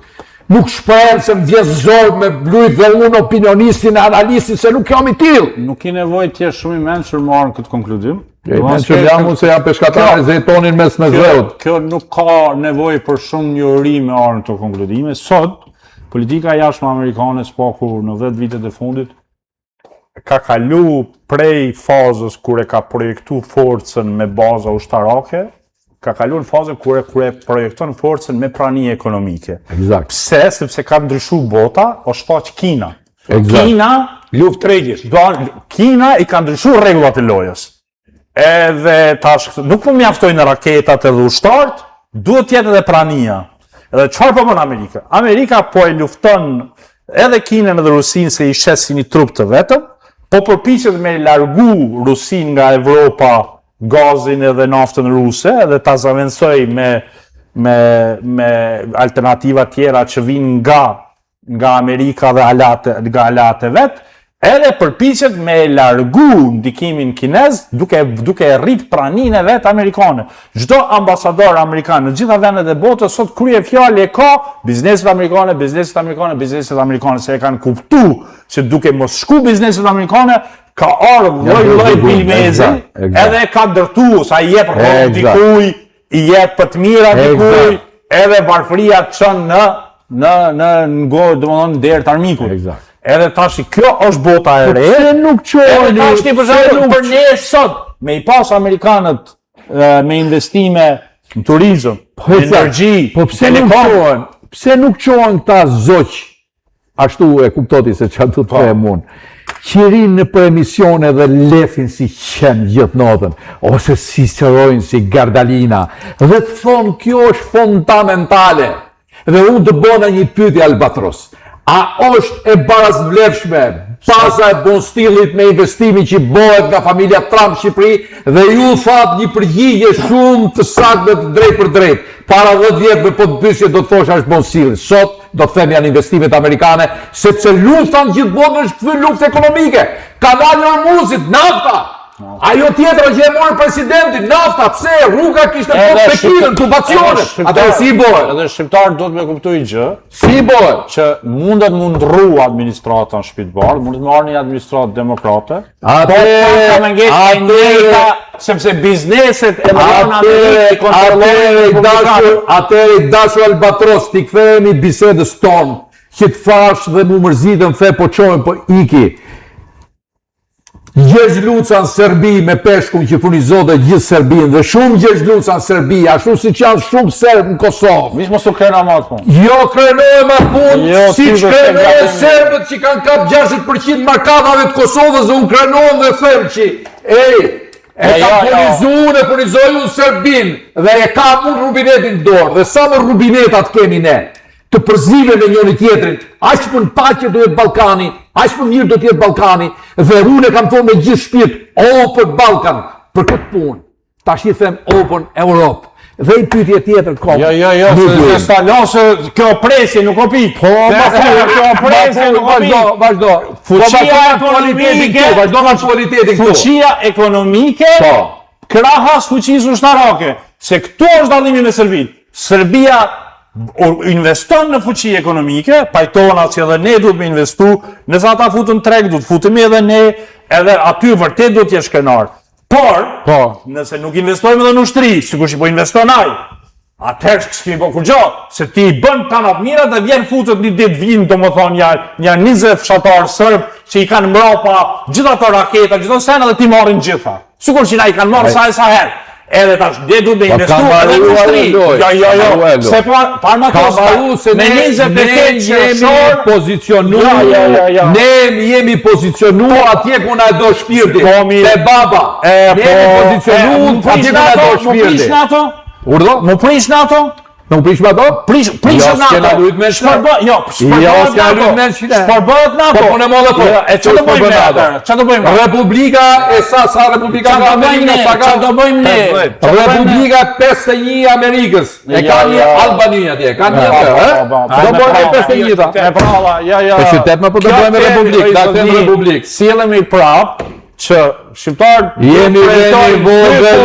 shprehën se më vjes zorë me blujt dhe unë opinionistin e analistin se nuk jam i tillë. Nuk i nevoj t'je shumë i mençur më arën këtë konkludim. Mençur jam unë se jam peshkatare zejtonin mes me zëut. Kjo nuk ka nevoj për shumë njohuri me arën të konkludime. Sot, politika jashtme amerikane s'paku në 10 vitet e fundit ka kalu prej fazës kur e ka projektu forcën me baza ushtarake, ka kalu në fazën kur e projekton forcën me prani ekonomike. Exact. Pse? Sepse ka ndryshu bota, o shfaq Kina. Exact. Kina, Luftë tregjesh. Kina i ka ndryshu rregullat e lojës. Edhe tash, nuk po mjaftojnë raketat edhe ushtarët, duhet jetë edhe prania. Edhe çfarë po bën Amerika? Amerika po e lufton edhe Kinën edhe Rusinë se i shes si një trup të vetëm, po përpiqet me largu Rusinë nga Evropa, gazin edhe naftën ruse, edhe ta zaventësoj me alternativa tjera që vinë nga Amerika dhe nga alate vetë, edhe përpiqet me largu ndikimin kinez duke rrit praninë e vetë amerikane. Çdo ambasador amerikan në gjitha vendet e botës sot krye fjalë e ka bizneset amerikane, se e kanë kuptuar se duke mos shku bizneset amerikane ka ardhur lloj bilmezi, edhe ka ndërtu sa i jep rrobë dikuj, i jep për të mira dikuj, edhe varfëria çon në domethënë derë të armikut. Exact. Edhe tash kjo është bota e re. Pse nuk Edhe çojnë? tash për shembull për ne sot me i pas amerikanët me investime në turizëm, energji, po pse nuk qohen? Pse nuk qohen këta zoq? Ashtu e kuptoti se çfarë do të them unë. Që rinë në për emisione dhe lefin si qenë gjithë natën, ose si sërojnë si Gardalina, dhe të thonë kjo është fundamentale. Dhe unë të bona një pyetje Albatros. A është e barazvlefshme baza e bon stilit me investimi që bëhet nga familja Trump Shqipëri dhe ju thatë një përgjigje shumë të saktë të drejt për drejt. Para 10 vjetëve po të pysje do të thosha është bon stilit. Sot do të them janë investimet amerikane, sepse lufta në gjithë botën është këthy luftë ekonomike. Kanali Hormuzit, nafta. Ajo tjetra që e morë presidentin, nafta, pse, rruga kishte po Pekinën, tubacionet, atë si i bëhet. Edhe shqiptarët do të me kuptoj gjë, Si i bëhet. që mundet mundru administrata në shtëpi të bardhë, mundet me arë një administratë demokrate, sepse bizneset e Atëre i dashu Albatros, t'i kthehemi bisedës tonë, që të thash dhe mu mërzitën the po qojnë po iki. Gjergj Luca në Serbi me peshkun që furnizohet gjithë Serbinë dhe shumë Gjergj Luca në Serbi, ashtu si që janë shumë Serbë në Kosovë. Vish mos u krena ma të punë. Jo krenohem atë punë, si që krenohem Serbët që kanë kap 60% markatave të Kosovës dhe unë krenohem dhe them që e ka furnizoju në Serbinë dhe e ka unë rubinetin dorë dhe sa më rubinetat kemi ne të përzive me njëri tjetrin, aq më në paqe do jetë Ballkani, aq më mirë do të jetë Ballkani, dhe unë e kam thonë me gjithë shpirt, Open Balkan, për këtë punë. Tash i them Open Europe. Dhe i pyetje tjetër kom. Jo, se Stalin se kjo presje nuk o pi. Po, kjo presje nuk o pi. Vazhdo. Fuqia ekonomike, vazhdo me aktualitetin këtu. Fuqia ekonomike, krahas fuqisë ushtarake. Se këtu është dallimi me Serbinë. Serbia investon në fuqi ekonomike, pajtona që edhe ne duhet me investu, nëse ata futën treg, duhet futemi edhe ne, edhe aty vërtet duhet jesh krenar. Por, nëse nuk investojmë edhe në ushtri, sikur që po investon ai, atëherë s'kemi po kur gjatë, se ti i bën tanat mira dhe vjen futet një ditë vinë, domethënë janë 20 fshatarë serb që i kanë mbrapa gjitha ato raketa, gjitha sena dhe ti marrin gjitha. Sikur që na i kanë marrë sa herë. Edhe tash ne duhet të investojmë edhe në ushtri. Jo. Se parma kosta me 28 qershor pozicionuar. Ne jemi pozicionuar atje ku na do shpirti. Te baba. Ne jemi pozicionuar atje ku na do shpirti. Urdhë? Më prish në ato? Nuk prish me ato? Prish në ato. Shpërbëhet në ato. Po punë më dhe po. E që të bëjmë ne atë? Që të bëjmë? Republika e sa Republika nga Amerika, sa ka të bëjmë ne? Republika 51 Amerikës. E ka një Albania atje, ka një do bëjmë 51 ta. E prava, ja. Po qytet më po të bëjmë Republikë, ta them Republikë. Sillemi prap që shqiptarët jemi veni vogël,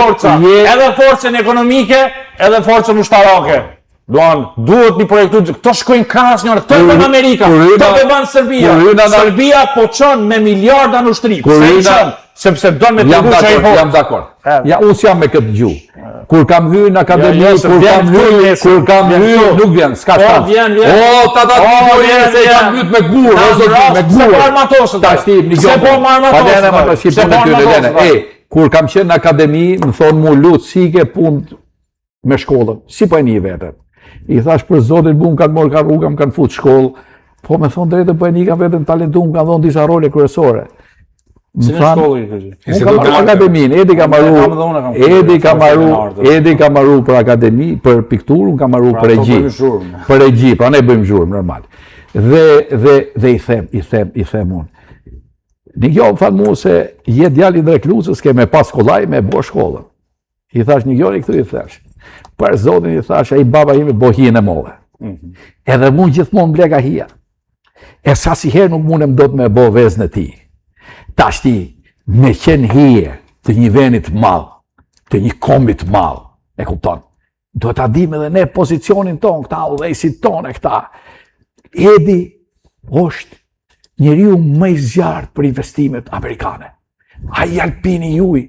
edhe forcën ekonomike, edhe forcën ushtarake. Duhet një projektu, këto shkojnë krahas njërë, këto e bën Amerika, këto e bën Serbia. Serbia po çon me miliarda në ushtri. Sepse don me të që i jam dakord. Ja, unë jam me këtë gjuhë. Kur kam hyrë në akademi, kur kam hyrë, nuk vjen, s'ka shans. O, tata vjen se jam mbyt me gurë, me gurë. Se po armatosët. Ta shtim, një gjohë. Kur kam qenë në akademi, më thonë mu lutë, si ke punë me shkollën, si po e një vetën. I thash për zotin bu më kanë morë ka rruga, më kanë futë shkollë, po me thonë drejtë po e një ka vetën talentu, më kanë dhonë disa role kryesore. Si në shkollë i kërgjë? Unë kam marrë akademin, Edi ka marru për akademi, për pikturë, unë ka marru për regji. Për regji, pra ne bëjmë zhurmë, normal. Dhe i them unë. Një gjo më thanë mu se je djali në reklusës, ke me pas kollaj, me bo shkollën. I thash një gjo i këtu i thash. Për zotin i thash, a i baba ime bo hien e molle. Edhe mund gjithmonë mblega hia. E sa si herë nuk mundem do të me bo vezën e ti. Tash ti, me qenë hije të një venit malë, të një kombit malë, e kupton, do të adim edhe ne pozicionin ton, këta udhejësit ton e këta. Edi është njeriu më i zjarrt për investimet amerikane. Ai Alpini juj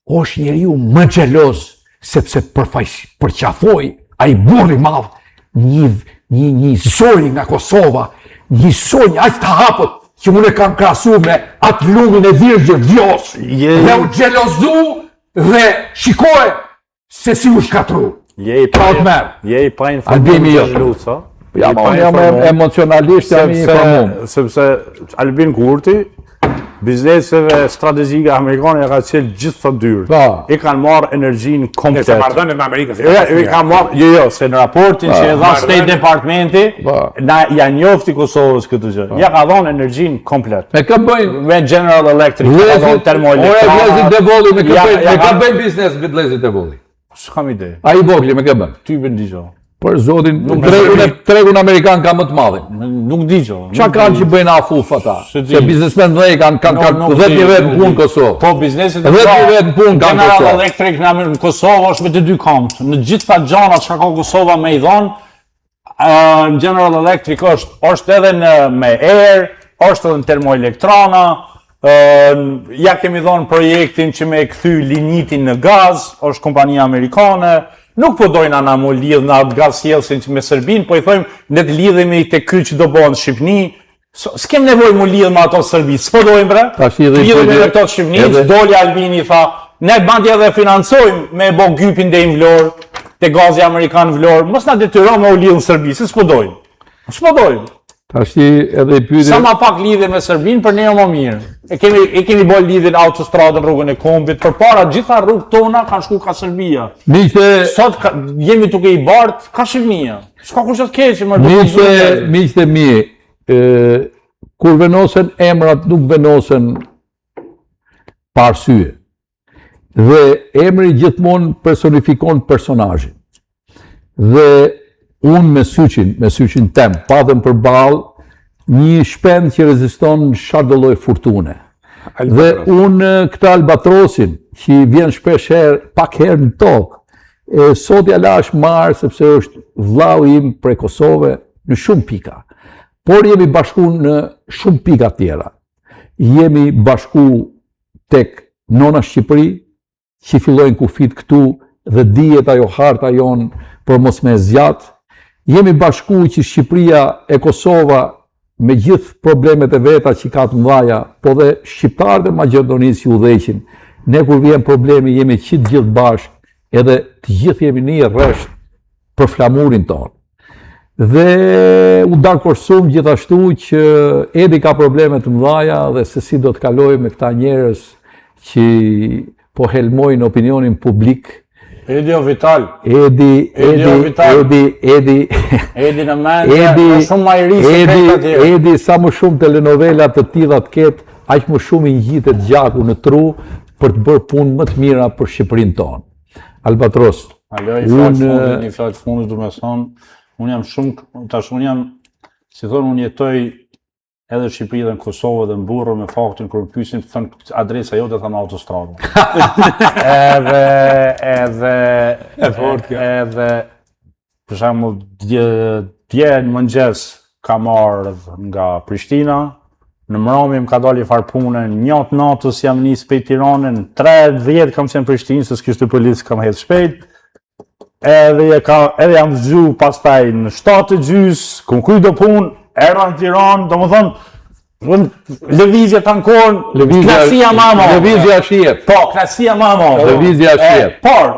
është njeriu më xheloz, sepse përqafoi ai burri madh një zonjë nga Kosova, një zonjë aq të hapët, që unë e kam krasu me atë lumin e virgjë vjos, dhe u gjelozu dhe shikoj se si u shkatru. Je i pa informuar Luca. Ja, ma unë jam emocionalisht, jam i informum. Sepse Albin Kurti, bizneseve strategjike amerikane ka qenë gjithë të dyrë. I kanë marrë energjinë komplet. Se marrëdhëniet me Amerikën. I kanë marrë, se në raportin që e dha State Departmenti, ja njofti Kosovës këtë gjë. Ja ka dhënë energjinë komplet. Me kë bëjnë? Me General Electric, ka dhënë termoelektrana. Vlezit Devolli, me kë bëjnë biznes me Vlezit Devolli? S'kam ide. A i Vogli, me kë bëjnë? Ty bën digjo. Për zotin, tregun Amerikan ka më të madhin. Nuk digjo. Qa kanë që bëjnë afuf ata? Se biznesmen dhe kanë 10.000 vetë në punë Kosovë. Po, biznesit 10.000 vetë në punë kanë Kosovë. General Electric në Kosovë është me të dy kampë. Në gjithë ta gjanat që ka Kosova me i dhonë, General Electric është edhe me air, është edhe në termoelektrana, ja kemi dhonë projektin që me kthy linitin në gaz, është kompania amerikane. Nuk po dojnë ana mu lidhë në atë gazsjellsin me Serbinë, po i thojmë ne të lidhemi te ky që do bëhen në Shqipni. S'kem nevojë mu lidhë me ato Serbi, s'po dojmë bre. Lidhemi me ato Shqipni, doli Albini tha, ne bandja dhe financojmë me bo gypin deri në Vlorë, te gazi amerikan Vlorë, mos na detyro me u lidhë në Serbi, se s'po dojmë. S'po dojmë. Tashi edhe i pyeti. Sa ma pak lidhje me Serbinë për ne më mirë. E kemi bërë lidhjen autostradën rrugën e Kombit, përpara gjitha rrugët tona kanë shku ka Serbia. Sot jemi tuke i bart ka Shqipnia. S'ka kush të keqë më miqtë e mi, kur venosen emrat nuk venosen pa arsye. Dhe emri gjithmonë personifikon personazhin. Dhe unë me syqin tem, padëm për balë një shpend që reziston në shardëlloj furtune. Dhe unë këta albatrosin, që vjen shpesh herë, pak herë në tokë, Sot ja lash marë sepse është vllau im prej Kosove në shumë pika. Por jemi bashku në shumë pika tjera. Jemi bashku tek nona Shqipëri, që fillojnë kufit këtu dhe dihet ajo harta jonë për mos me zjatë. Jemi bashku që Shqipëria e Kosova me gjithë problemet e veta që ka të mëdha, po dhe shqiptarët e Maqedonisë që udhëheqin. Ne kur vjen problemi jemi gjithë bashkë, edhe të gjithë jemi një rresht për flamurin tonë. Dhe u dakordsuam gjithashtu që Edi ka probleme të mëdha dhe se si do të kaloj me këta njerëz që po helmojnë opinionin publik. Edi o Vital. Edi në mendje, shumë ma i ri se krejt atje. Edi sa më shumë telenovela të tilla të ketë, aq më shumë i ngjitet gjaku në tru për të bërë punë më të mira për Shqipërinë tonë. Albatros. Një fjalë të fundit du me thonë, unë jam shumë, tash unë jam, si thonë, unë jetoj edhe në Shqipëri dhe në Kosovë dhe në burro me faktin kërë më pyesin, thënë adresa jote thënë autostradë. Edhe, për shembull, dje në mëngjes ka marrë nga Prishtina, në mbrëmje më ka dalë fare pune, njatë natës jam nisë prej Tiranës, në 3:10 kam qenë në Prishtinë, se s'kishte policë kam hedhë shpejt. Edhe jam zgju pastaj në 7:30, kom kryer do punë, era në Tiranë, domethënë lëvizje tankon, klasia mama. Lëvizja shihet. Po, klasia mama. Lëvizja shihet. Por,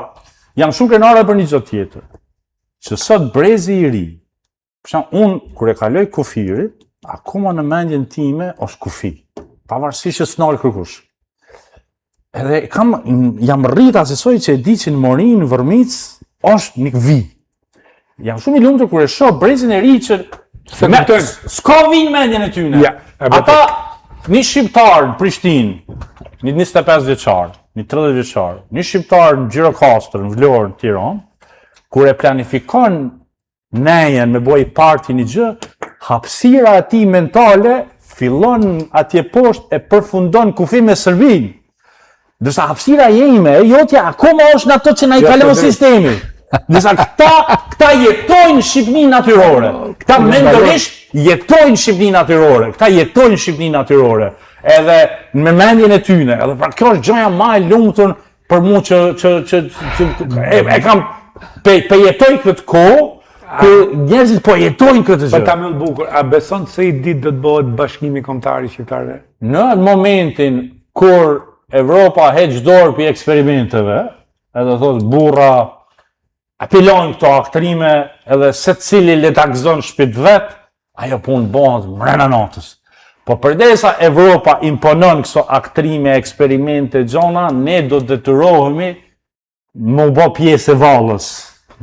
jam shumë krenare për një gjë tjetër. Që sot brezi i ri, për shembull, unë kur e kaloj kufirit, akoma në mendjen time është kufi, pavarësisht që s'nal kërkush. Edhe jam rrit asesoj që e di që në Morin, në Vërmic, është një vi. Jam shumë i lumtur kur e shoh brezin e ri që s'ka vi në mendjen e tyne. Ata, një shqiptar në Prishtinë, një 25 vjeçar, një 30 vjeçar, një shqiptar në Gjirokastër, në Vlorë, në Tiranë, kur e planifikon nejen me boj parti një gjë, hapësira ati mentale fillon atje poshtë e përfundon kufi me Serbinë. Dërsa hapësira jeme, jotja akoma është në ato që na i kalon sistemi. Dërsa këta jetojnë Shqipëni natyrore. Këta mendorisht jetojnë Shqipëni natyrore. Këta jetojnë Shqipëni natyrore. Edhe me mendjen e tyne. Edhe pra kjo është gjoja ma e lumtur për mu që e kam pe jetoj këtë kohë, kur njerëzit po jetojnë këtë gjë. Po ta më bukur, a beson se i ditë do të bëhet bashkimi kombëtar i shqiptarëve? Në momentin kur Evropa heq dorë për eksperimenteve, edhe thotë burra, apelojnë këto aktrime, edhe secili le ta gëzon shtëpitë vet, ajo punë bëhet mrena natës. Po përdesa Evropa imponon këto aktrime, eksperimente, gjona, ne do të detyrohemi më bë pjesë e vallës.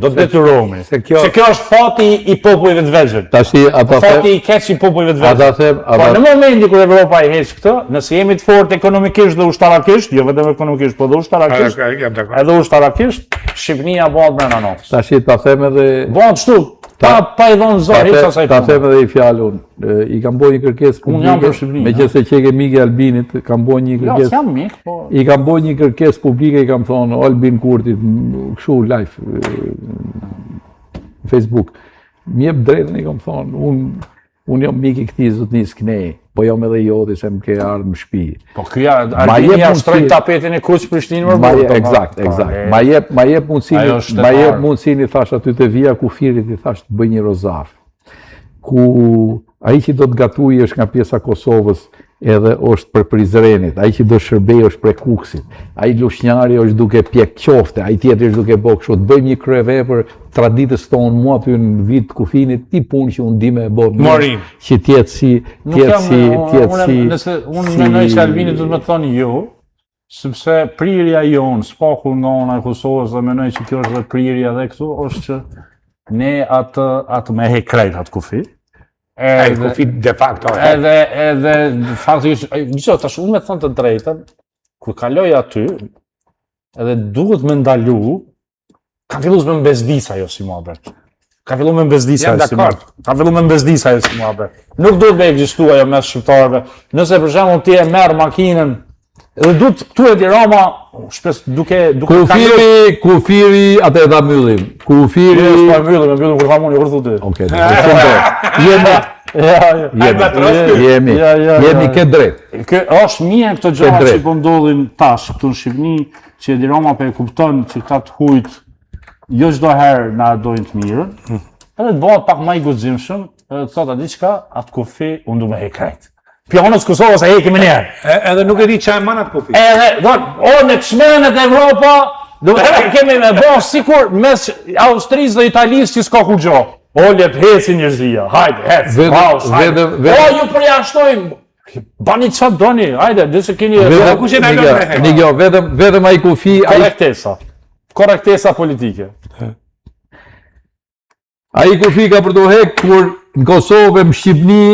Do të detyrohemi. Se kjo është fati i popujve të vegjël. Fati i keq i popujve të vegjël. Po në momentin kur Evropa i heq këtë, nëse jemi të fortë ekonomikisht dhe ushtarakisht, jo vetëm ekonomikisht, por dhe ushtarakisht, edhe ushtarakisht, Shqipënia bëhet brenda natës. Tashi ta them edhe bëhet kështu. Pa i dhënë zor hiç asaj. Ta them edhe i fjalën. I kam bërë një kërkesë publike, meqense që ke mik i Albinit, kam bërë një kërkesë. Jo, jam mik, po. I kam bërë një kërkesë publike, i kam thonë Albin Kurtit, kështu live Facebook. Më jep drejtën, i kam thonë, unë jam mik i këtij zotnis Knej, po jam edhe joti se më ke ardhur në shtëpi. Po ky Albini ja shtroi tapetin e kuq Prishtinë më vonë. Eksakt. Ma jep mundësinë, i thash aty te vija kufirit, i thash të bëj një rozaf. Ku ai që do të gatuj është nga pjesa Kosovës, edhe është për Prizrenit, ai që do shërbej është për Kuksit, ai lushnjari është duke pjek qofte, ai tjetri është duke bë kështu, të bëjmë një kryevepër traditës tonë, mua aty në vit kufinit, ti punë që unë di me bë Morin, që tjetë si. Nëse unë mendoj që Albini do të më thonë jo, sepse prirja jonë, spaku nga ona e Kosovës dhe mendoj që kjo është dhe prirja dhe këtu, është që ne atë me he krejt atë kufi. Kufi de facto. Edhe faktikisht, tash unë me thënë të drejtën, kur kaloj aty, edhe duhet me ndalu, ka filluar me mbesdisa ajo si muhabet. Ka filluar me mbesdisa ajo si muhabet. Nuk duhet me ekzistuar ajo mes shqiptarëve. Nëse për shembull ti e merr makinën Edhe duhet këtu e Roma, shpes duke Kufiri, atë e dha mbyllim. Kufiri... Po e mbyllim kur thamoni, kur thotë. Okej. Jemi ke drejt. Kë është mirë këto gjëra që po ndodhin tash këtu në Shqipëni, që Edi Rama po e kupton që këta të hujt jo çdo herë na dojnë të mirën. Edhe të bëhet pak më i guximshëm, edhe të thotë diçka, atë kufi unë do më hek krejt. Pionës Kosovës e hekim njerë. Edhe nuk e di çaj manat kufi. Edhe, në çmenet e Evropa, kemi me bo sikur mes Austrisë dhe Italisë që s'ka kur gjo. O, lep heci njërzia, hajde, hec, ju përjashtojmë. Bani qatë doni, hajde, dhe se keni... Nigjo, vetëm ai kufi... Korektesa politike. Ai kufi ka për të hek kur në Kosovë, në Shqipni,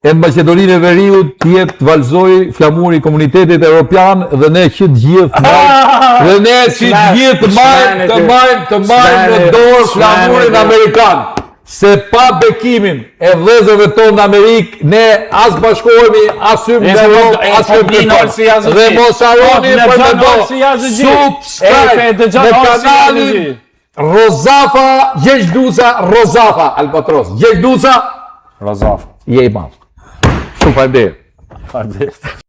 e në Maqedoninë e Veriut tjetë të valzoj flamuri komunitetit evropian dhe ne që të gjithë dhe ne që të gjithë të marrim në dorë flamurin Amerikan. Se pa bekimin e vëllezërve tonë në Amerikë, ne as bashkohemi, as hymë në Europë, as hymë në tonë. Dhe mos harroni për me do Subscribe në kanalin Rozafa, Gjegjduza, Rozafa, Albatros. Gjegjduza, Rozafa. je i madh. Shumë faleminderit.